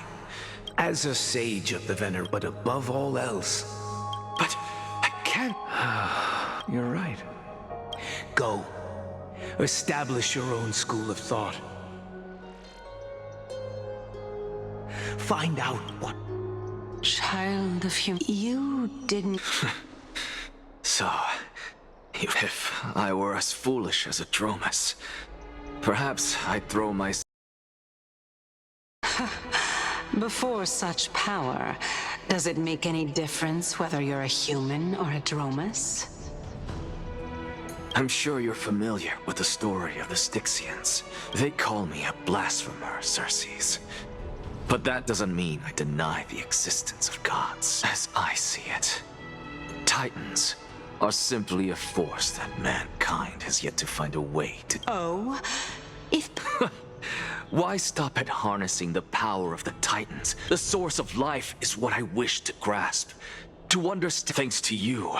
As a sage of the Vener, but above all else. But I can't... You're right. Go. Establish your own school of thought. Find out what... Child of you didn't... So, if I were as foolish as Adromas, perhaps I'd throw my... Before such power, does it make any difference whether you're a human or a Dromus? I'm sure you're familiar with the story of the Styxians. They call me a blasphemer, Circes. But that doesn't mean I deny the existence of gods, as I see it. Titans are simply a force that mankind has yet to find a way to... Oh? If... Why stop at harnessing the power of the Titans? The source of life is what I wish to grasp. To understand, thanks to you,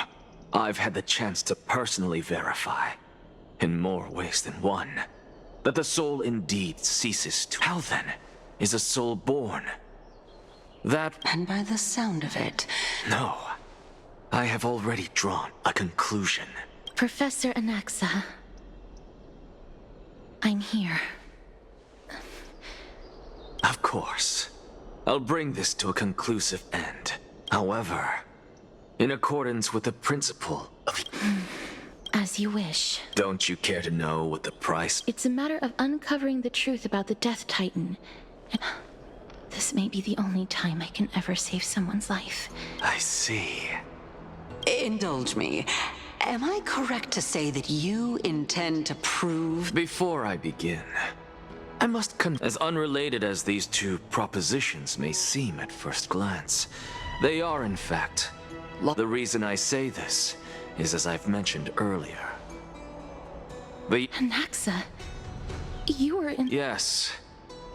I've had the chance to personally verify, in more ways than one, that the soul indeed ceases to... How then is a soul born? That... And by the sound of it... No. I have already drawn a conclusion. Professor Anaxa, I'm here. Of course. I'll bring this to a conclusive end. However, in accordance with the principle of... As you wish. Don't you care to know what the price... It's a matter of uncovering the truth about the Death Titan. And this may be the only time I can ever save someone's life. I see. Indulge me. Am I correct to say that you intend to prove... Before I begin, I must as unrelated as these two propositions may seem at first glance, they are in fact... The reason I say this is as I've mentioned earlier. Anaxa, you were in... Yes,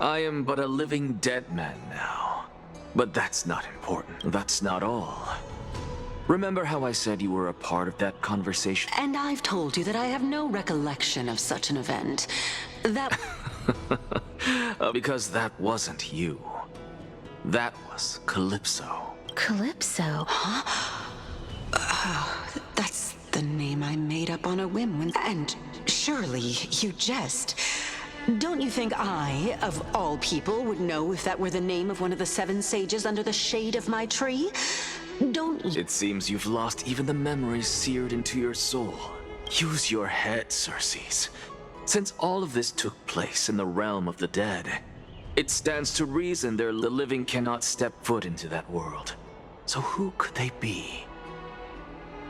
I am but a living dead man now. But that's not important. That's not all. Remember how I said you were a part of that conversation? And I've told you that I have no recollection of such an event. That... Because that wasn't you. That was Calypso. Calypso? Huh? That's the name I made up on a whim when... And surely you jest. Don't you think I, of all people, would know if that were the name of one of the 7 sages under the shade of my tree? Don't you... It seems you've lost even the memories seared into your soul. Use your head, Circes. Since all of this took place in the realm of the dead, it stands to reason the living cannot step foot into that world. So who could they be?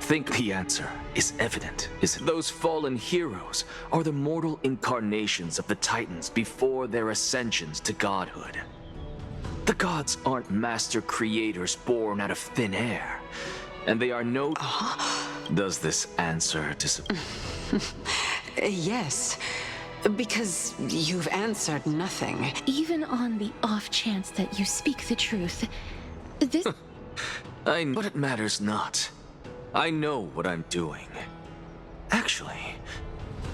Think the answer is evident, isn't it? Those fallen heroes are the mortal incarnations of the Titans before their ascensions to godhood. The gods aren't master creators born out of thin air, and they are no... Does this answer disappoint? Yes, because you've answered nothing. Even on the off chance that you speak the truth, this... I know, but it matters not. I know what I'm doing. Actually,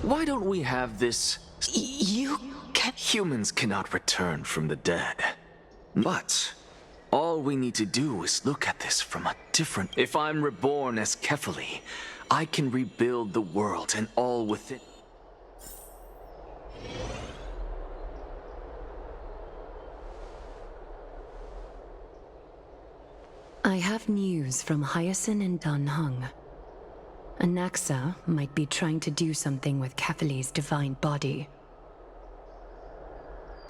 why don't we have this... Humans cannot return from the dead. But all we need to do is look at this from a different... If I'm reborn as Kefali, I can rebuild the world and all within... I have news from Hyacinth and Danhung. Anaxa might be trying to do something with Kefali's divine body.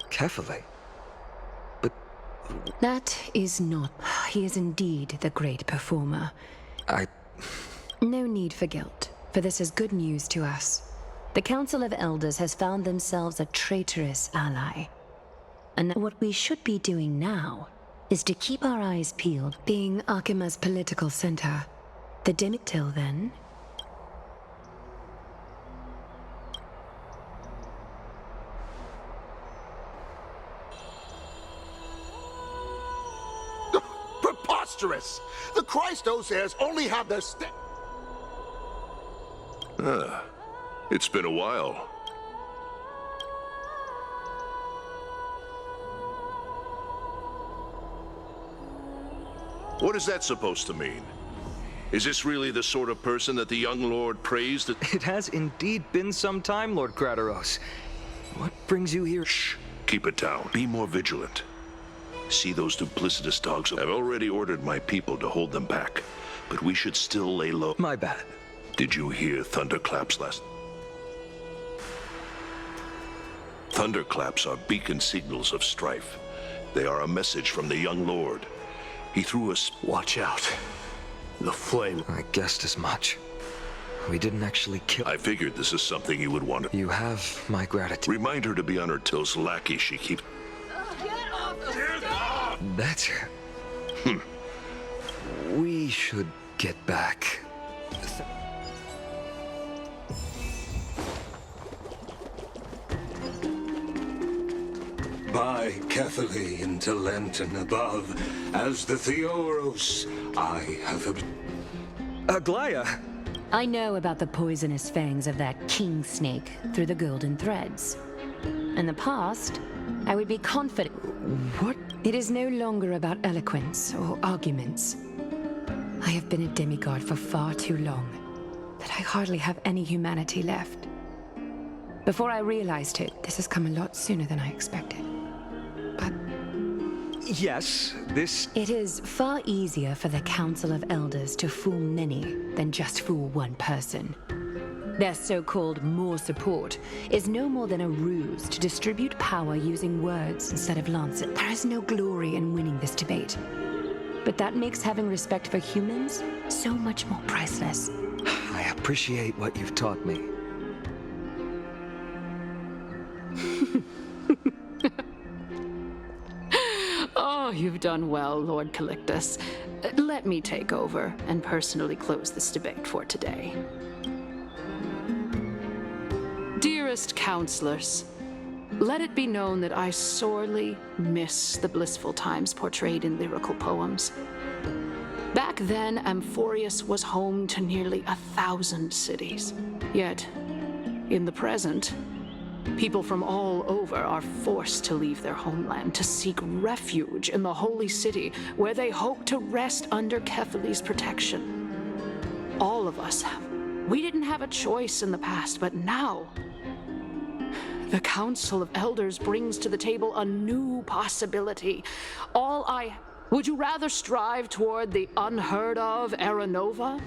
Kefali? That is not... He is indeed the great performer. No need for guilt, for this is good news to us. The Council of Elders has found themselves a traitorous ally. And what we should be doing now is to keep our eyes peeled. Being Arkima's political center, the dim till then... Preposterous! The Christos only have their It's been a while. What is that supposed to mean? Is this really the sort of person that the young lord praised? It has indeed been some time, Lord Krateros. What brings you here? Shh. Keep it down. Be more vigilant. See those duplicitous dogs? I've already ordered my people to hold them back, but we should still lay low. My bad. Did you hear thunderclaps last? Thunderclaps are beacon signals of strife. They are a message from the young lord. He threw us. Watch out. The flame. I guessed as much. We didn't actually kill. I figured this is something you would want to. You have my gratitude. Remind her to be on her toes, lackey. She keeps. That's her. We should get back. By Catholic into Lenten above, as the Theoros, I have Aglaya! I know about the poisonous fangs of that king snake through the golden threads. In the past, I would be confident. What? It is no longer about eloquence or arguments. I have been a demigod for far too long that I hardly have any humanity left. Before I realized it, this has come a lot sooner than I expected. But yes, this... It is far easier for the Council of Elders to fool many than just fool one person. Their so-called more support is no more than a ruse to distribute power using words instead of lancet. There is no glory in winning this debate. But that makes having respect for humans so much more priceless. I appreciate what you've taught me. Oh, you've done well, Lord Calictus. Let me take over and personally close this debate for today. Dearest counselors, let it be known that I sorely miss the blissful times portrayed in lyrical poems. Back then, Amphorius was home to nearly 1,000 cities. Yet, in the present, people from all over are forced to leave their homeland to seek refuge in the holy city where they hope to rest under Kephales's protection. All of us have. We didn't have a choice in the past, but now the Council of Elders brings to the table a new possibility. Would you rather strive toward the unheard of Era Nova?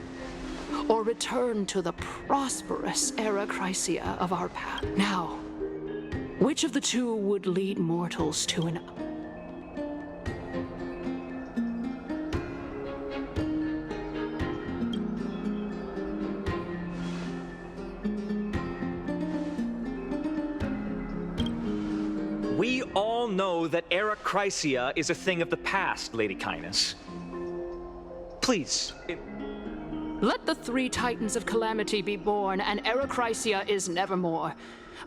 Or return to the prosperous Era Chrysia of our past? Now, which of the two would lead mortals to an... We all know that Era Chrysia is a thing of the past, Lady Kindness. Please. Let the three titans of calamity be born, and Era Chrysia is nevermore.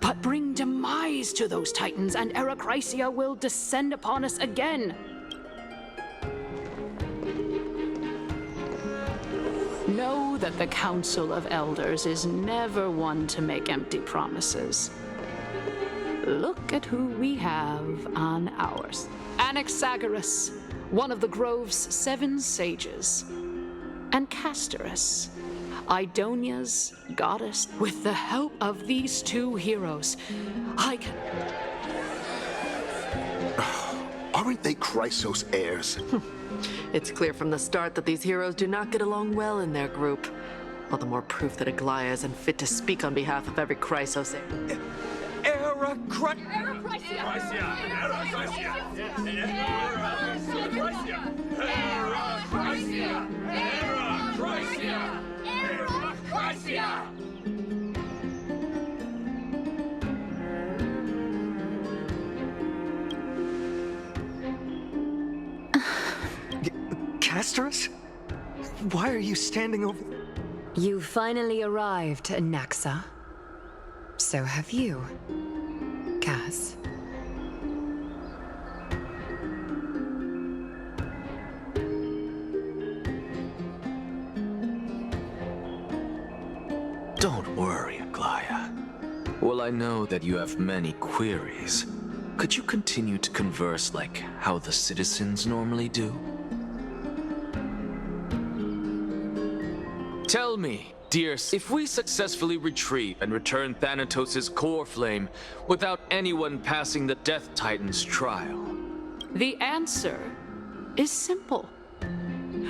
But bring demise to those titans, and Era Chrysia will descend upon us again. Know that the Council of Elders is never one to make empty promises. Look at who we have on ours. Anaxagoras, one of the Grove's 7 sages, and Castorus, Idonia's goddess. With the help of these 2 heroes, I can... Aren't they Chrysos heirs? It's clear from the start that these heroes do not get along well in their group. All the more proof that Aglaya isn't fit to speak on behalf of every Chrysos heir. Era Chrysia! Era Chrysia! Era Chrysia! Era Chrysia! Castorus? Why are you standing over... You finally arrived, Naxa. So have you, Cass. Don't worry, Aglaya. Well, I know that you have many queries. Could you continue to converse like how the citizens normally do? Tell me, dear, if we successfully retrieve and return Thanatos' core flame without anyone passing the Death Titan's trial? The answer is simple.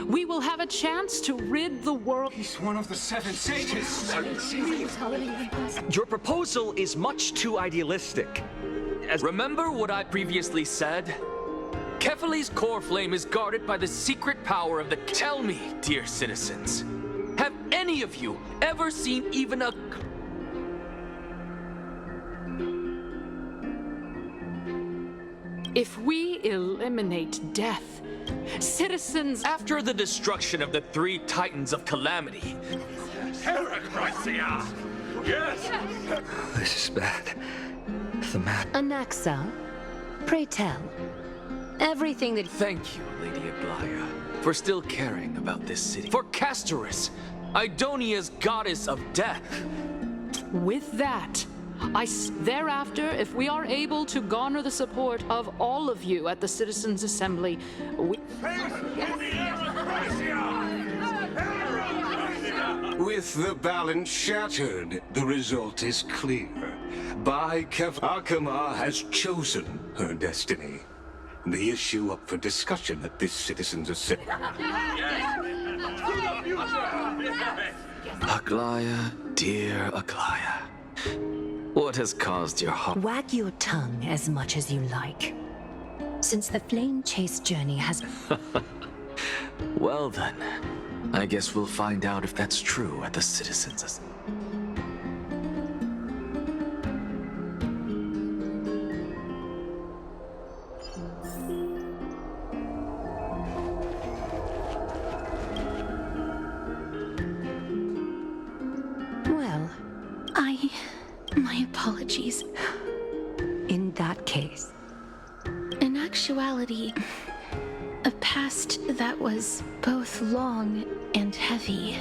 We will have a chance to rid the world... He's one of the 7 sages. Your proposal is much too idealistic. Remember what I previously said? assembly's core flame is guarded by the secret power of the... Tell me, dear citizens, have any of you ever seen even a... If we eliminate death, citizens... After the destruction of the 3 Titans of Calamity... Herachrisia! Yes! This is bad. The man... Anaxa, pray tell. Everything that... Thank you, Lady Aglaya, for still caring about this city. For Castorus, Idonia's goddess of death. With that, thereafter, if we are able to garner the support of all of you at the Citizens' Assembly, we... With the balance shattered, the result is clear. Akama has chosen her destiny. The issue up for discussion at this Citizens' Assembly. Aglaya, dear Aglaya, what has caused your heart? Wag your tongue as much as you like. Since the flame chase journey has... Well then, I guess we'll find out if that's true at the Citizens' Assembly. Well, My apologies. In that case... In actuality, a past that was both long and heavy.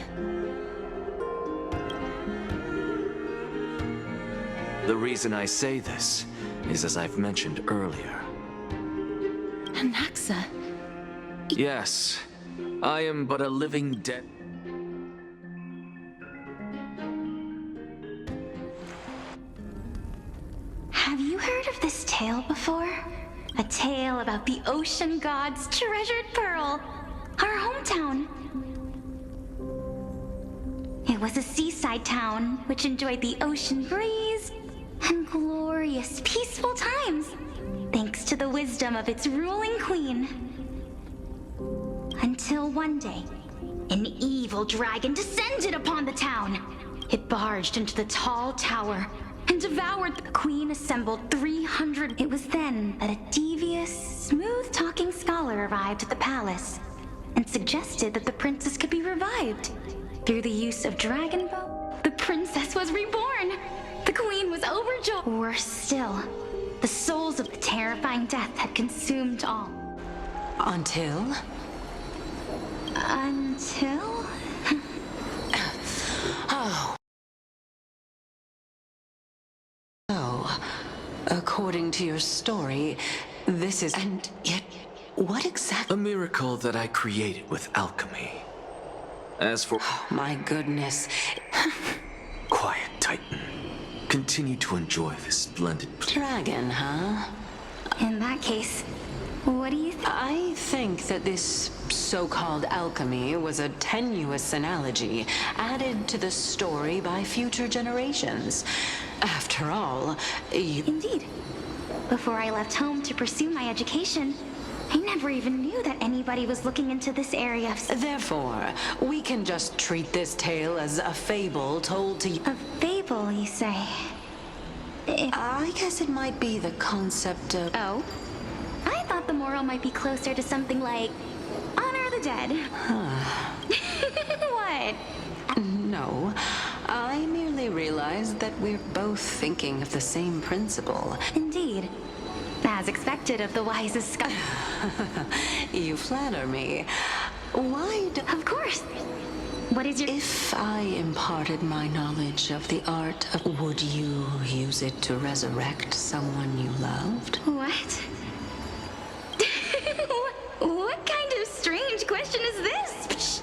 The reason I say this is as I've mentioned earlier. Anaxa. Yes, I am but a living dead. Have you heard of this tale before? A tale about the ocean god's treasured pearl, our hometown. It was a seaside town which enjoyed the ocean breeze and glorious, peaceful times, thanks to the wisdom of its ruling queen. Until one day, an evil dragon descended upon the town. It barged into the tall tower and devoured. The queen assembled 300. It was then that a devious, smooth-talking scholar arrived at the palace and suggested that the princess could be revived. Through the use of dragon bow, the princess was reborn. The queen was overjoyed. Worse still, the souls of the terrifying death had consumed all. Until? Oh. So, according to your story, this is... And yet, what exactly... A miracle that I created with alchemy. As for... Oh, my goodness. Quiet, Titan. Continue to enjoy this splendid... Dragon, huh? In that case, what do you think? I think that this so-called alchemy was a tenuous analogy added to the story by future generations. After all, you... Indeed. Before I left home to pursue my education, I never even knew that anybody was looking into this area. Therefore, we can just treat this tale as a fable told to you. A fable, you say? I guess it might be the concept of... Oh? I thought the moral might be closer to something like honor the dead. What? No, I merely realized that we're both thinking of the same principle. Indeed. As expected of the wisest scholar. You flatter me. Why do... Of course. What is your... If I imparted my knowledge of the art of... Would you use it to resurrect someone you loved? What? What kind of strange question is this?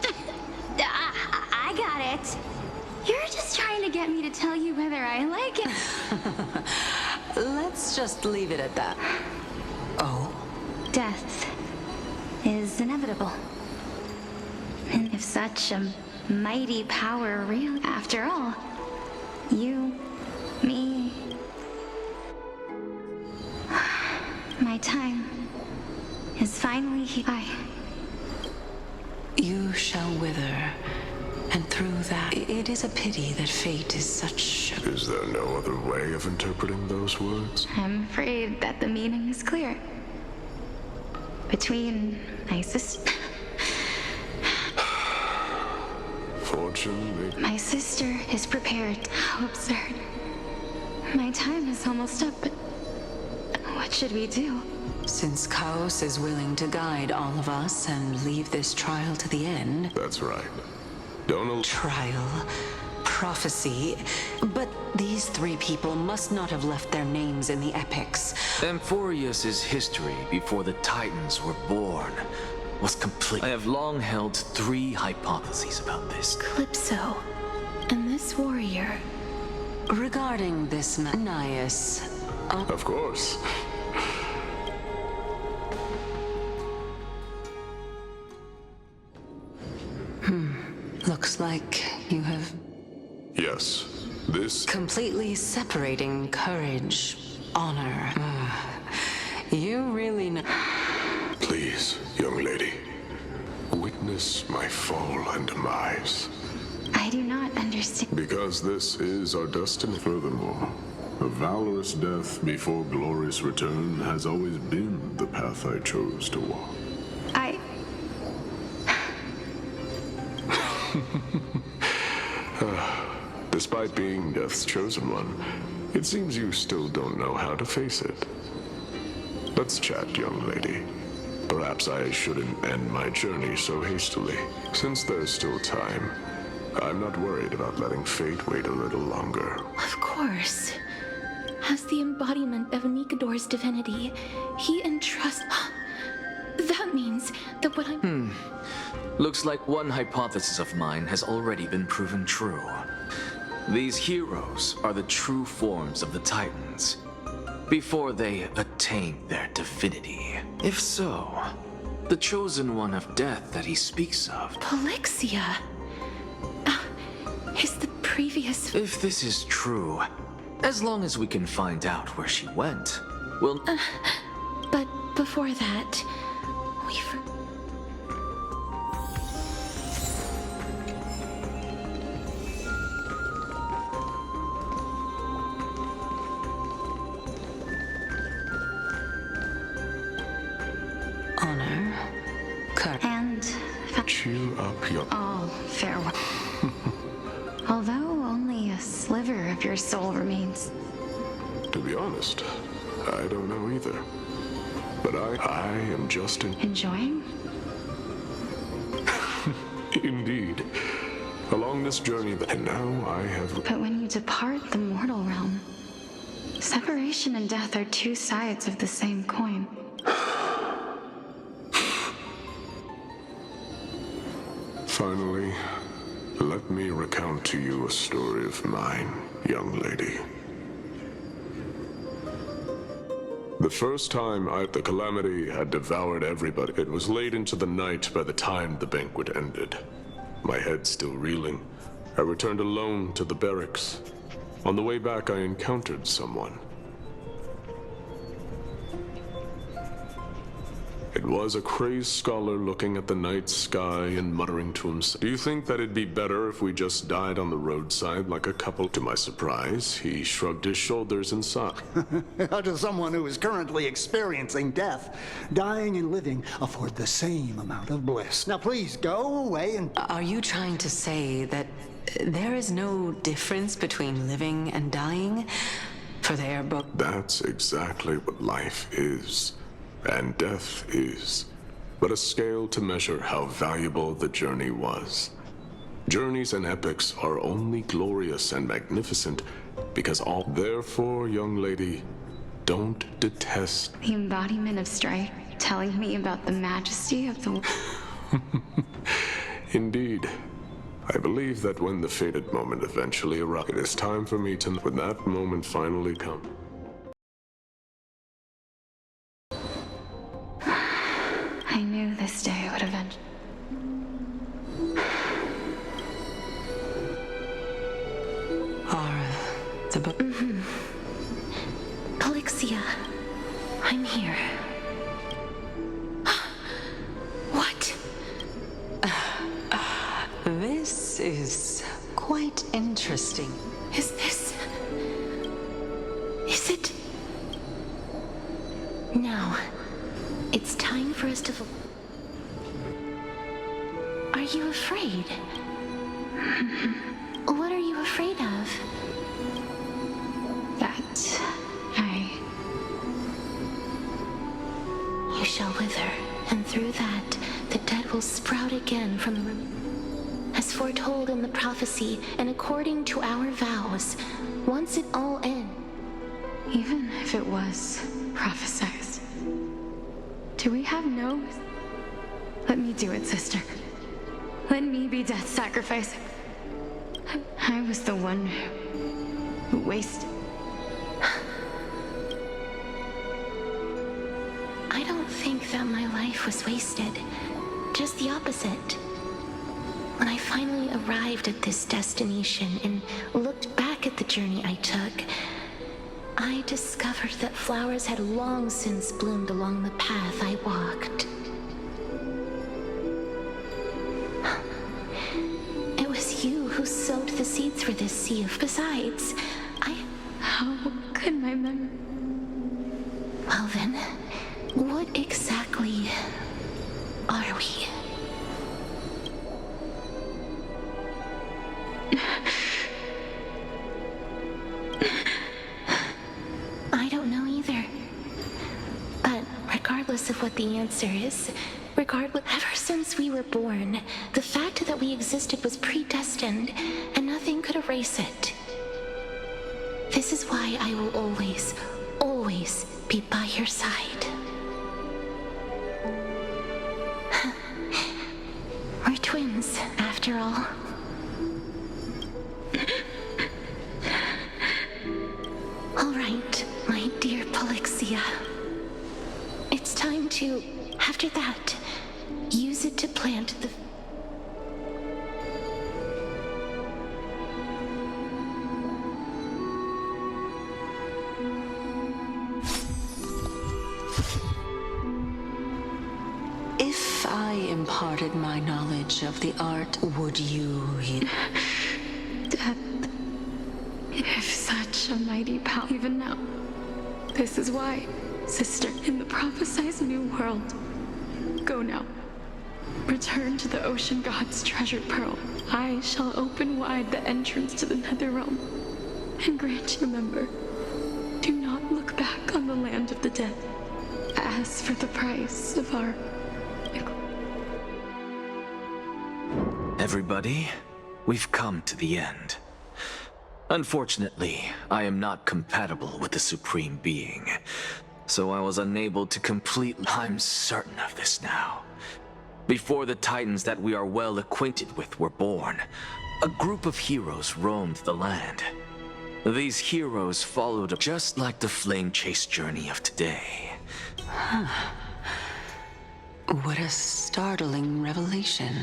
I got it. You're just trying to get me to tell you whether I like it. Let's just leave it at that. Oh? Death is inevitable. And if such a mighty power real, after all, you, me, my time is finally here. You shall wither, and through that, it is a pity that fate is such a... Is there no other way of interpreting those words? I'm afraid that the meaning is clear. Between my sister... Fortune... My sister is prepared. How absurd. My time is almost up, but what should we do? Since Chaos is willing to guide all of us and leave this trial to the end... That's right. Don't... Trial, prophecy... But these three people must not have left their names in the epics. Amphorius's history before the Titans were born was complete. I have long held 3 hypotheses about this. Calypso, and this warrior. Regarding this Nias... Of course. Looks like you have... Yes, this... Completely separating courage, honor. You really know... Please, young lady, witness my fall and demise. I do not understand. Because this is our destiny. Furthermore, a valorous death before glorious return has always been the path I chose to walk. Despite being Death's chosen one, it seems you still don't know how to face it. Let's chat, young lady. Perhaps I shouldn't end my journey so hastily. Since there's still time, I'm not worried about letting fate wait a little longer. Of course. As the embodiment of Nikador's divinity, he entrusts... That means that what I'm... Looks like one hypothesis of mine has already been proven true. These heroes are the true forms of the Titans, before they attain their divinity. If so, the chosen one of death that he speaks of... Polixia! Is the previous... If this is true, as long as we can find out where she went, we'll... But before that, we've... Honor, courage, and... Cheer up, young... All farewell. Although only a sliver of your soul remains. To be honest, I don't know either. But I am just Enjoying? Indeed. Along this journey and now I have... But when you depart the mortal realm, separation and death are 2 sides of the same coin. Finally, let me recount to you a story of mine, young lady. The first time the calamity had devoured everybody. It was late into the night by the time the banquet ended. My head still reeling, I returned alone to the barracks. On the way back, I encountered someone. It was a crazed scholar looking at the night sky and muttering to himself. Do you think that it'd be better if we just died on the roadside like a couple? To my surprise, he shrugged his shoulders and sighed. How does someone who is currently experiencing death, dying and living, afford the same amount of bliss? Now please, go away and... Are you trying to say that there is no difference between living and dying? For they are both... That's exactly what life is. And death is but a scale to measure how valuable the journey was. Journeys and epics are only glorious and magnificent because all... Therefore, young lady, don't detest... The embodiment of strife, telling me about the majesty of the... Indeed. I believe that when the fated moment eventually arrives, it is time for me to... When that moment finally comes... I knew this day would eventually... Are the book... Polixia, I'm here. This is quite interesting. Is it? Now, it's time for us to... Are you afraid? What are you afraid of? You shall wither, and through that, the dead will sprout again from the as foretold in the prophecy, and according to our vows, once it all ends. Even if it was prophesized, do we have no... Let me do it, sister. Let me be death's sacrifice. I was the one who wasted... I don't think that my life was wasted. Just the opposite. When I finally arrived at this destination and looked back at the journey I took, I discovered that flowers had long since bloomed along the path I walked. It was you who sowed the seeds for this sea of... Besides, How could my memory... Well then, what exactly are we? I don't know either. But regardless of what the answer is, ever since we were born, the fact that we existed was predestined, and nothing could erase it. This is why I will always, always be by your side. We're twins, after all. All right, my dear Polixia. It's time to, after that, use it to plant the... If I imparted my knowledge of the art, would you... Death. If such a mighty power, even now. This is why, sister, in the prophesized new world. Go now. Return to the ocean god's treasured pearl. I shall open wide the entrance to the nether realm, and grant you, remember, do not look back on the land of the dead. As for the price of our... Everybody, we've come to the end. Unfortunately, I am not compatible with the Supreme Being, so I was unable to complete... I'm certain of this now. Before the Titans that we are well acquainted with were born, a group of heroes roamed the land. These heroes followed just like the flame chase journey of today. What a startling revelation.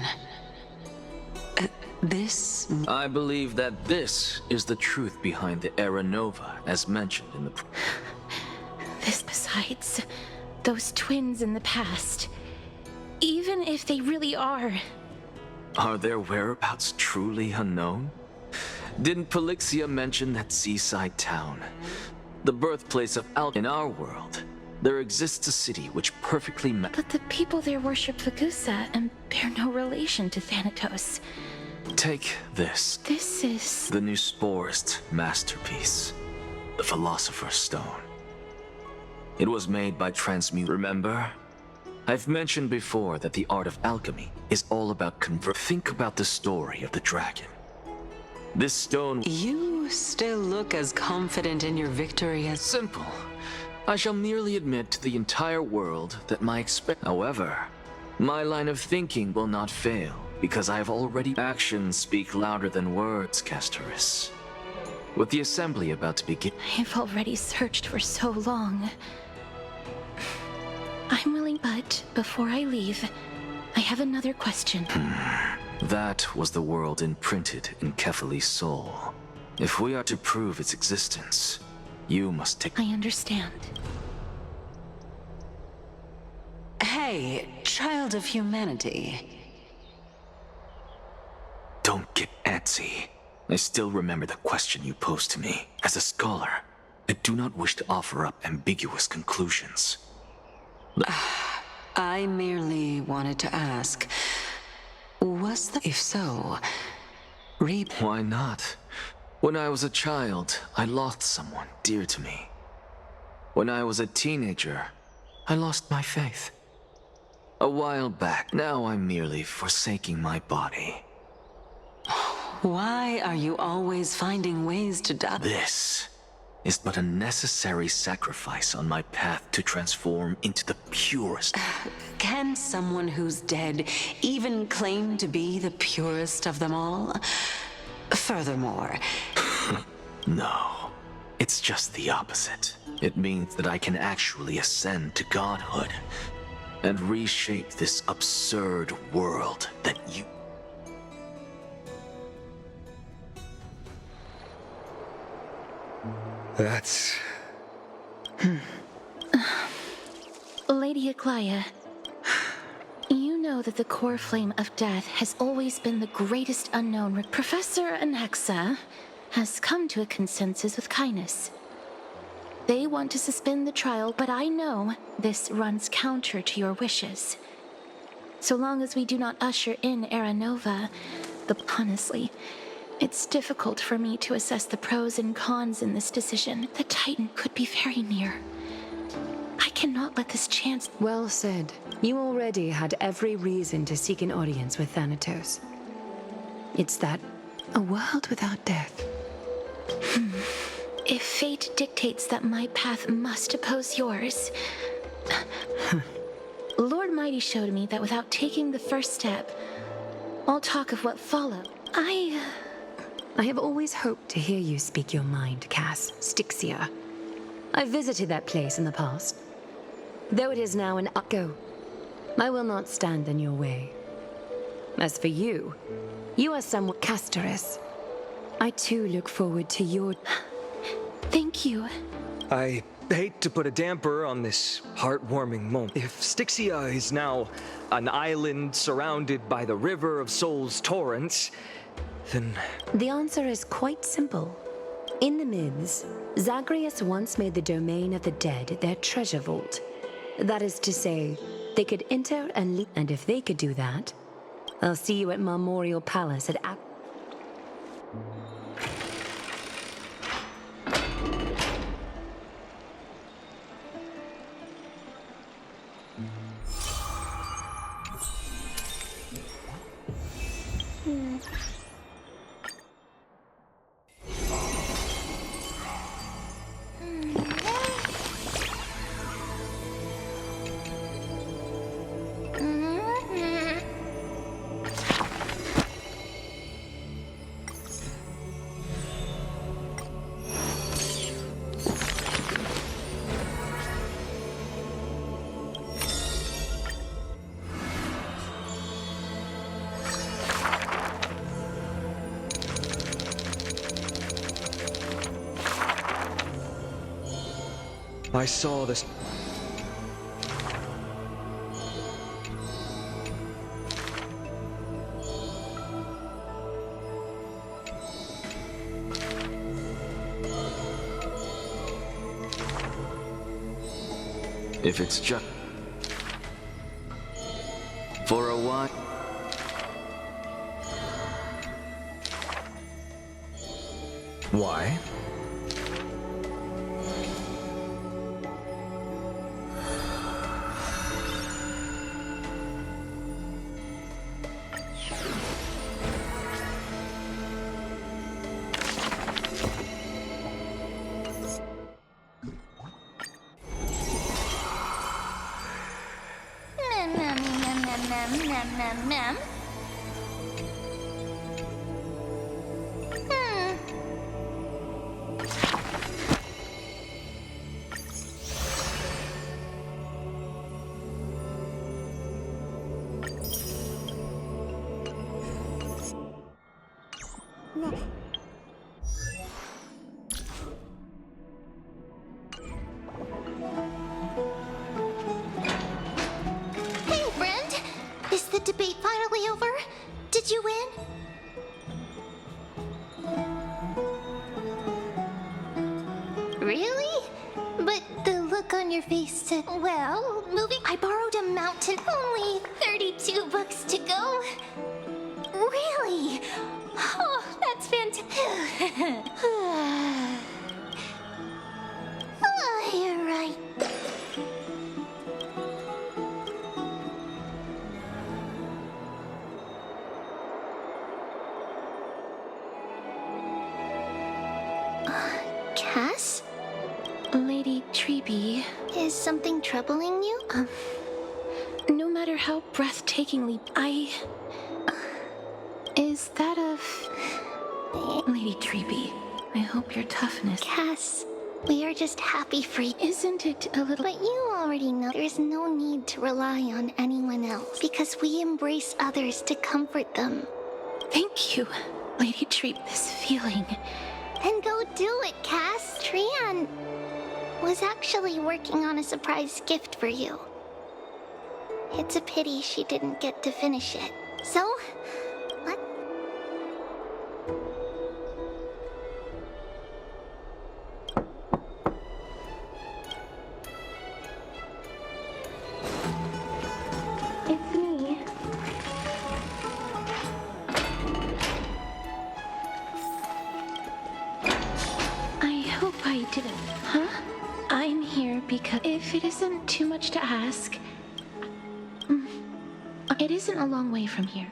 I believe that this is the truth behind the Era Nova, as mentioned in the... This, besides, those twins in the past, even if they really are... Are their whereabouts truly unknown? Didn't Polixia mention that seaside town? The birthplace of in our world. There exists a city which perfectly But the people there worship Vagusa and bear no relation to Thanatos. Take this. This is... the new Sporist masterpiece. The Philosopher's Stone. It was made by transmute. Remember? I've mentioned before that the art of alchemy is all about Think about the story of the dragon. This stone... You still look as confident in your victory as... Simple. I shall merely admit to the entire world that my However, my line of thinking will not fail, because I have already... Actions speak louder than words, Castoris. With the assembly about to begin... I've already searched for so long. I'm willing, but before I leave, I have another question. That was the world imprinted in Kefali's soul. If we are to prove its existence, you must take... I understand. Hey, child of humanity. Don't get antsy. I still remember the question you posed to me. As a scholar, I do not wish to offer up ambiguous conclusions. I merely wanted to ask, if so, Why not? When I was a child, I lost someone dear to me. When I was a teenager, I lost my faith. A while back, now I'm merely forsaking my body. Why are you always finding ways to die? This is but a necessary sacrifice on my path to transform into the purest. Can someone who's dead even claim to be the purest of them all? Furthermore... No, it's just the opposite. It means that I can actually ascend to godhood and reshape this absurd world that you... That's... Lady Aglaya, you know that the core flame of death has always been the greatest unknown. Professor Anaxa has come to a consensus with Kindness. They want to suspend the trial, but I know this runs counter to your wishes. So long as we do not usher in Era Nova, honestly, it's difficult for me to assess the pros and cons in this decision. The Titan could be very near. I cannot let this chance... Well said. You already had every reason to seek an audience with Thanatos. It's that a world without death. If fate dictates that my path must oppose yours... Lord Mighty showed me that without taking the first step, all talk of what followed. I have always hoped to hear you speak your mind, Cass. Styxia. I visited that place in the past. Though it is now an go, I will not stand in your way. As for you, you are somewhat Castoris. I too look forward to your... Thank you. I hate to put a damper on this heartwarming moment. If Styxia is now an island surrounded by the river of Soul's torrents, then... The answer is quite simple. In the myths, Zagreus once made the domain of the dead their treasure vault. That is to say, they could enter and leave, and if they could do that, I'll see you at Memorial Palace at I saw this... If it's just... For a while... Why? Hey, friend! Is the debate finally over? Did you win? on your face to, well, moving. I borrowed a mountain. Only 32 books to go. Really? Oh, that's fantastic. Oh, you're right. Cass? Lady Treby. Is something troubling you? No matter how breathtakingly Is that Lady Treby, I hope your toughness... Cass, we are just happy for you. Isn't it a little... But you already know there's no need to rely on anyone else, because we embrace others to comfort them. Thank you, Lady Treby. This feeling... Then go do it, Cass. Trian was actually working on a surprise gift for you. It's a pity she didn't get to finish it. So, what? It's me. I hope I didn't... Huh? I'm here because if it isn't too much to ask... It isn't a long way from here.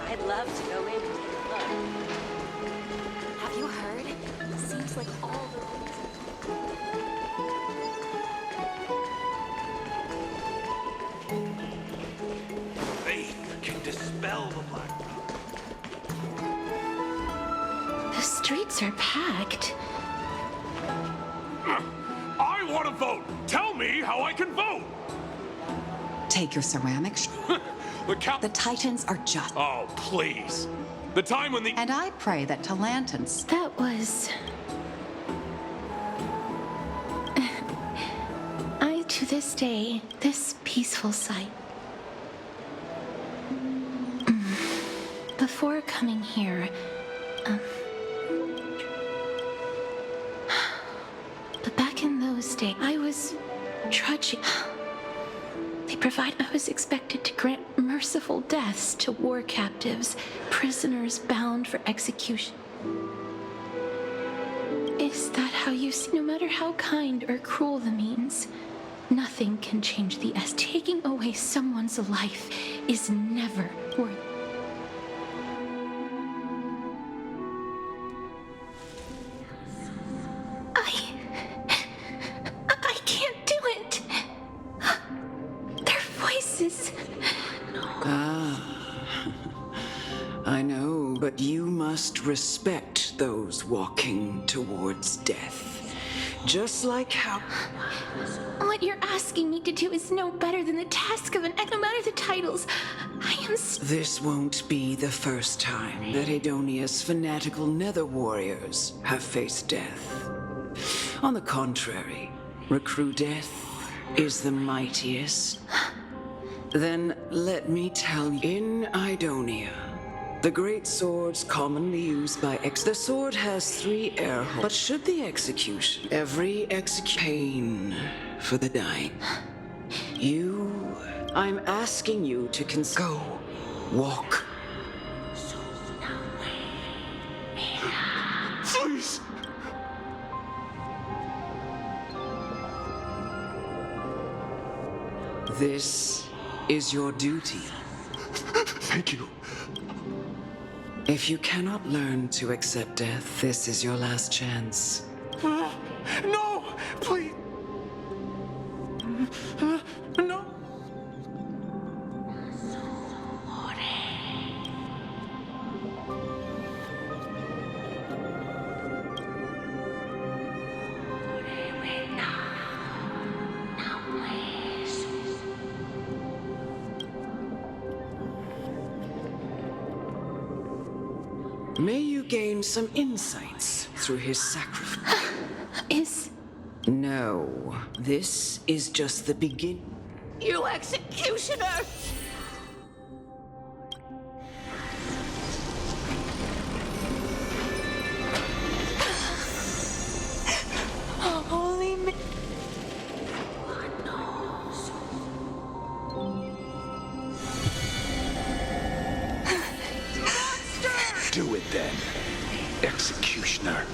I'd love to go in and take a look. Have you heard? It seems like all the Faith can dispel the black. The streets are packed. I want to vote! Tell me how I can vote! Take your ceramics. The Titans are just... Oh, please. The time when the... And I pray that Talantans... That was... to this day, this peaceful sight. Before coming here, but back in those days, I was trudging. I was expected to grant merciful deaths to war captives, prisoners bound for execution. Is that how you see? No matter how kind or cruel the means, nothing can change the essence. Taking away someone's life is never worth. I can't do it. Their voices. I know, but you must respect those walking towards death. Just like how... What you're asking me to do is no better than the task of an... No matter the titles, I am... This won't be the first time that Edonia's fanatical nether warriors have faced death. On the contrary, recruit death is the mightiest. Then let me tell you, in Idonia, the great swords commonly used by the sword has 3 air holes. But should the execution, every pain for the dying, I'm asking you to go, walk. Please! This is your duty. Thank you. If you cannot learn to accept death, this is your last chance. No! Please! No! May you gain some insights through his sacrifice. No, this is just the beginning. You executioner! then, Executioner.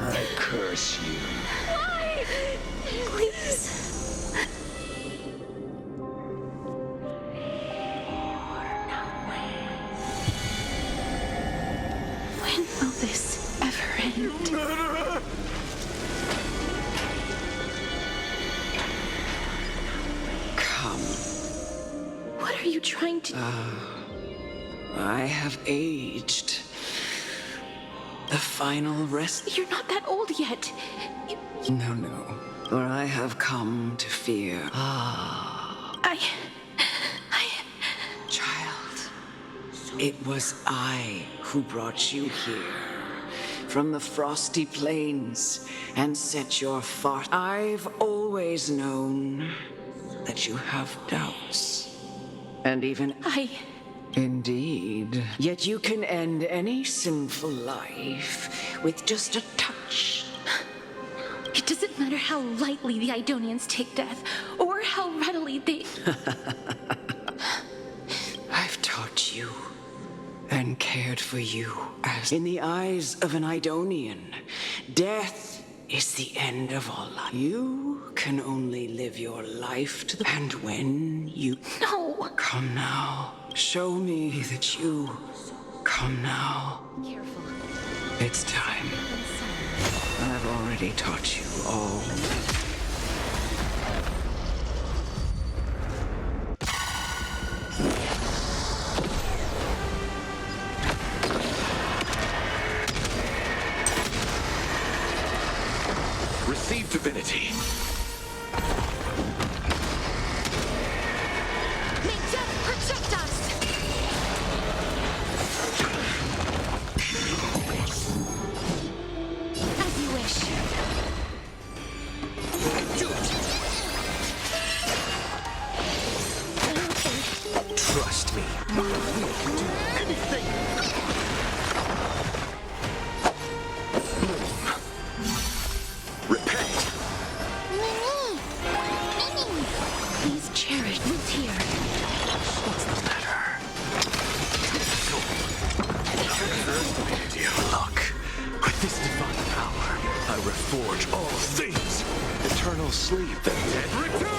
I curse you. Why? Please. When will this ever end? You murderer! Come. What are you trying to... I have aged. The final rest... You're not that old yet. No. For I have come to fear. Child, it was I who brought you here. From the frosty plains and set your fart. I've always known that you have doubts. And even Indeed. Yet you can end any sinful life with just a touch. It doesn't matter how lightly the Idonians take death, or how readily they... I've taught you and cared for you as in the eyes of an Idonian. Death is the end of all life. You can only live your life to the... And when you... No! Come now. Show me that you... Come now. Careful. It's time. I've already taught you all. Receive divinity. May death protect us! As you wish. Trust me. My will can do anything. Repent. Please cherish what's here. What's the matter? Underestimated you. Look, with this divine power, I reforge all things. Eternal sleep, the dead return!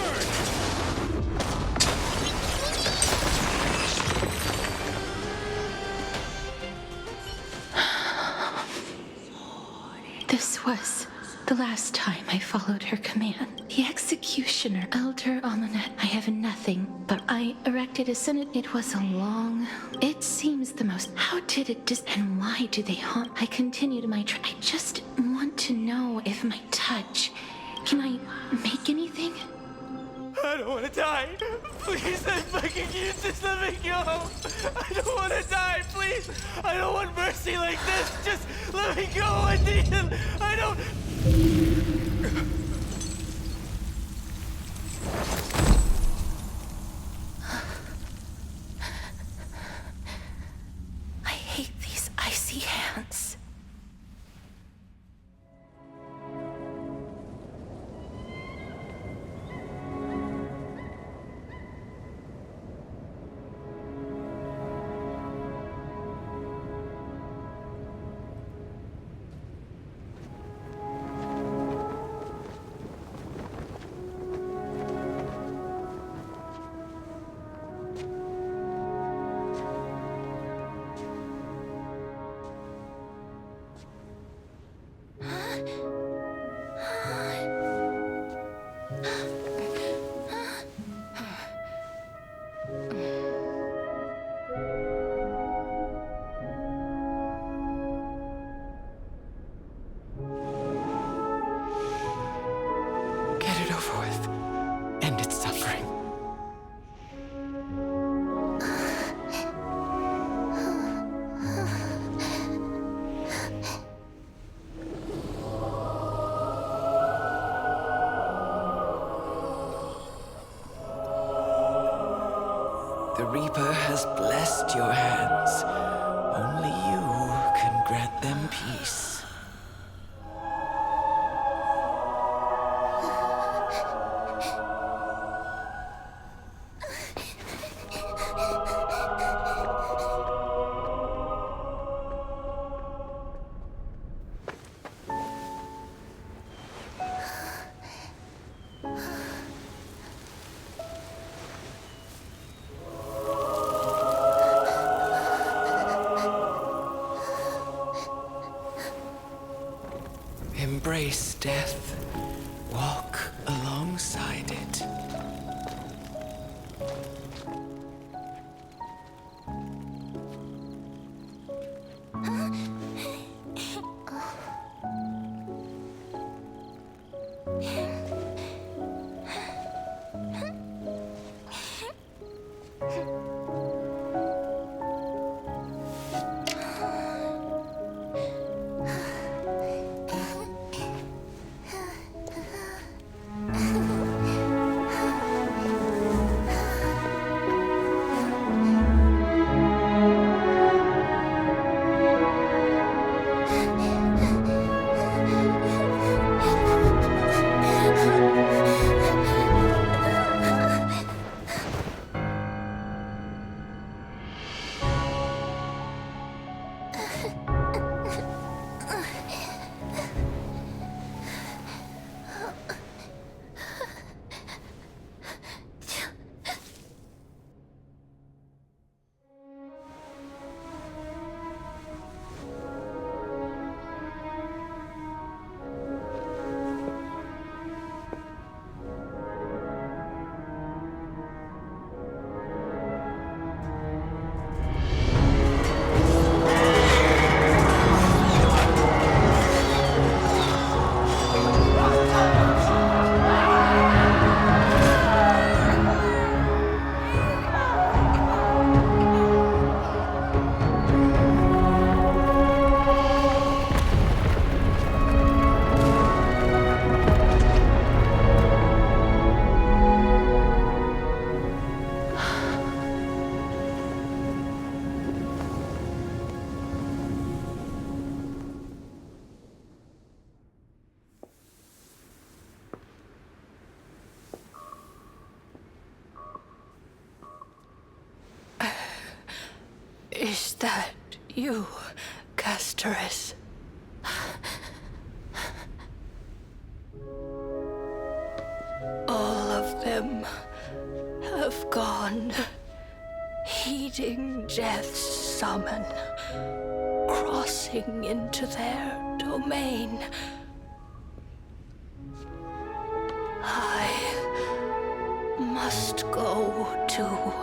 This was the last time I followed her command. The executioner, Elder Almanet, I have nothing, but I erected a senate. It was a long... It seems the most... How did it and why do they haunt? I continued my I just want to know if my touch... Can I make anything? I don't want to die. Please, I'm begging you, just let me go. I don't want to die, please. I don't want mercy like this. Just let me go. I need it. I don't... I hate these icy hands. Get it over with. End its suffering. The Reaper has blessed your hands. Only you can grant them peace. Embrace death. Walk alongside it. Is that you, Castorus? All of them have gone, heeding death's summon, crossing into their domain. I must go too.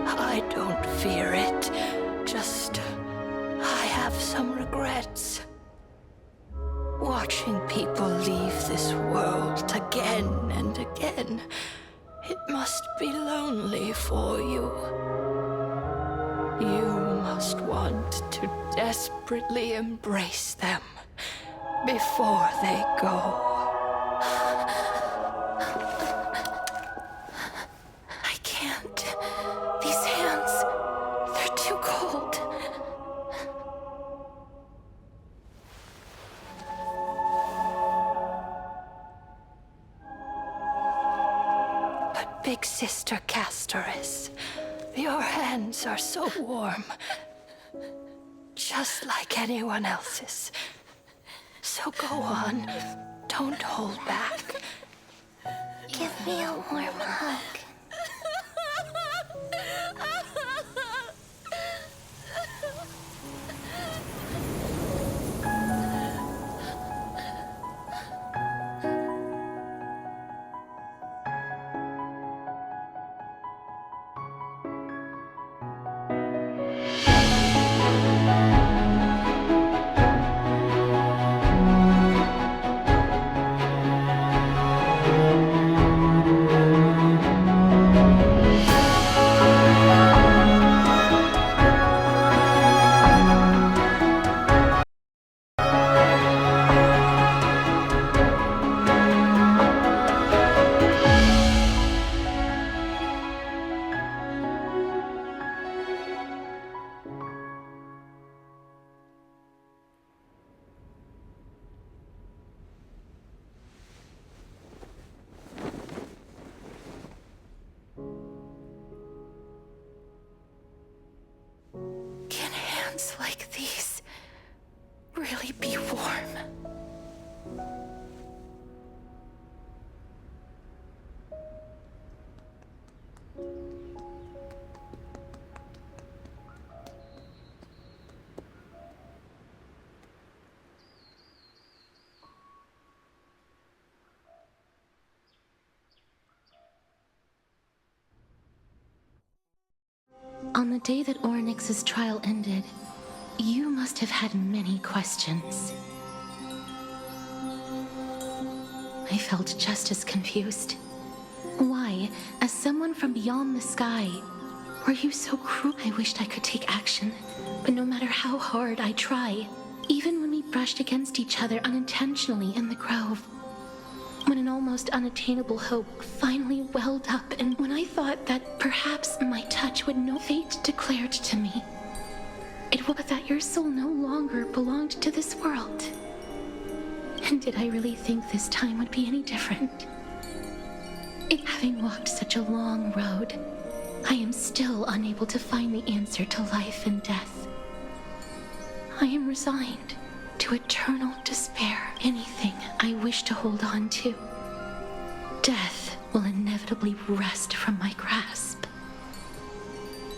I don't fear it, just I have some regrets. Watching people leave this world again and again, it must be lonely for you. You must want to desperately embrace them before they go. I can't. These hands, they're too cold. But Big Sister Castorus, your hands are so warm. Just like anyone else's. So go on. Don't hold back. Give me a warm hug. On the day that Ornyx's trial ended, you must have had many questions. I felt just as confused. Why, as someone from beyond the sky, were you so cruel? I wished I could take action, but no matter how hard I try, even when we brushed against each other unintentionally in the grove, when an almost unattainable hope finally welled up, and when I thought that perhaps my touch would know, fate declared to me, it was that your soul no longer belonged to this world. And did I really think this time would be any different? Having walked such a long road, I am still unable to find the answer to life and death. I am resigned to eternal despair. Anything I wish to hold on to, death will inevitably wrest from my grasp.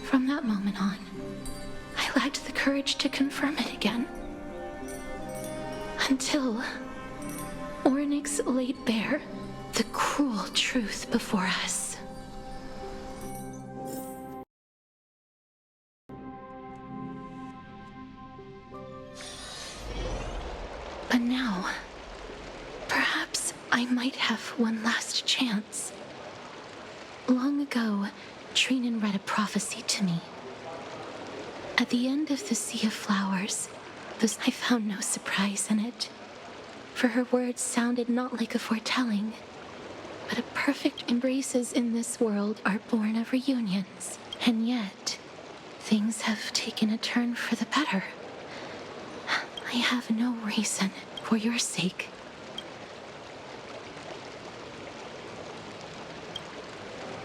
From that moment on, I lacked the courage to confirm it again. Until Ornyx laid bare the cruel truth before us. But now, perhaps I might have one last chance. Long ago, Trinan read a prophecy to me. At the end of the Sea of Flowers, I found no surprise in it, for her words sounded not like a foretelling, but a perfect embraces in this world are born of reunions. And yet, things have taken a turn for the better. I have no reason, for your sake.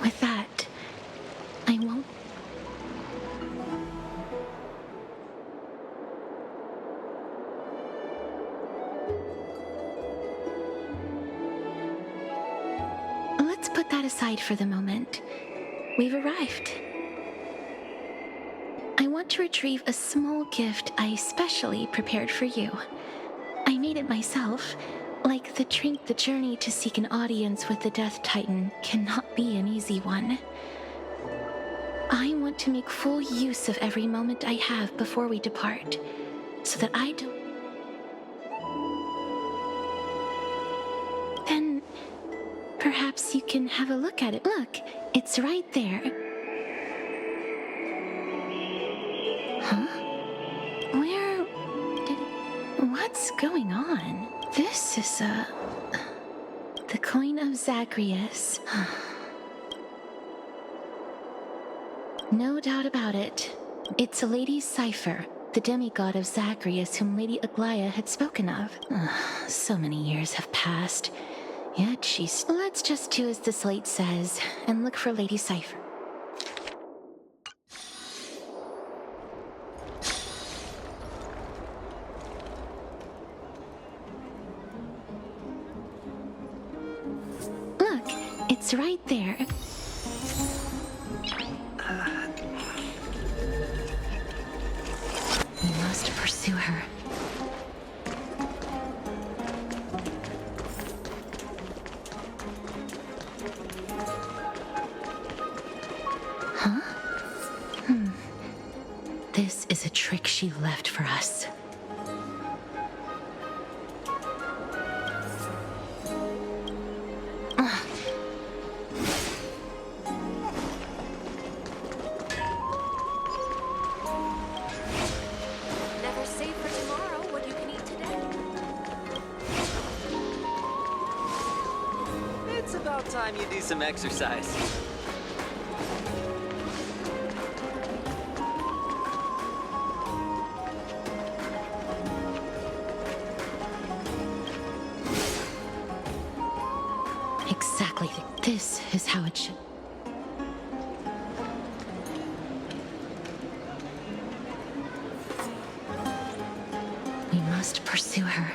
With that, I won't. Let's put that aside for the moment. We've arrived. I want to retrieve a small gift I specially prepared for you. I made it myself. Like the journey to seek an audience with the Death Titan cannot be an easy one. I want to make full use of every moment I have before we depart, so that I don't... Then, perhaps you can have a look at it. Look, it's right there. Huh? Where did it... What's going on? This is the coin of Zagreus. No doubt about it. It's a lady's cipher, the demigod of Zagreus whom Lady Aglaia had spoken of. So many years have passed, yet she's... Let's just do as the slate says, and look for Lady Cipher. Look, it's right there. We must pursue her. Huh? This is a trick she left for us. Never save for tomorrow what you can eat today. It's about time you do some exercise. Exactly. This is how it should. We must pursue her.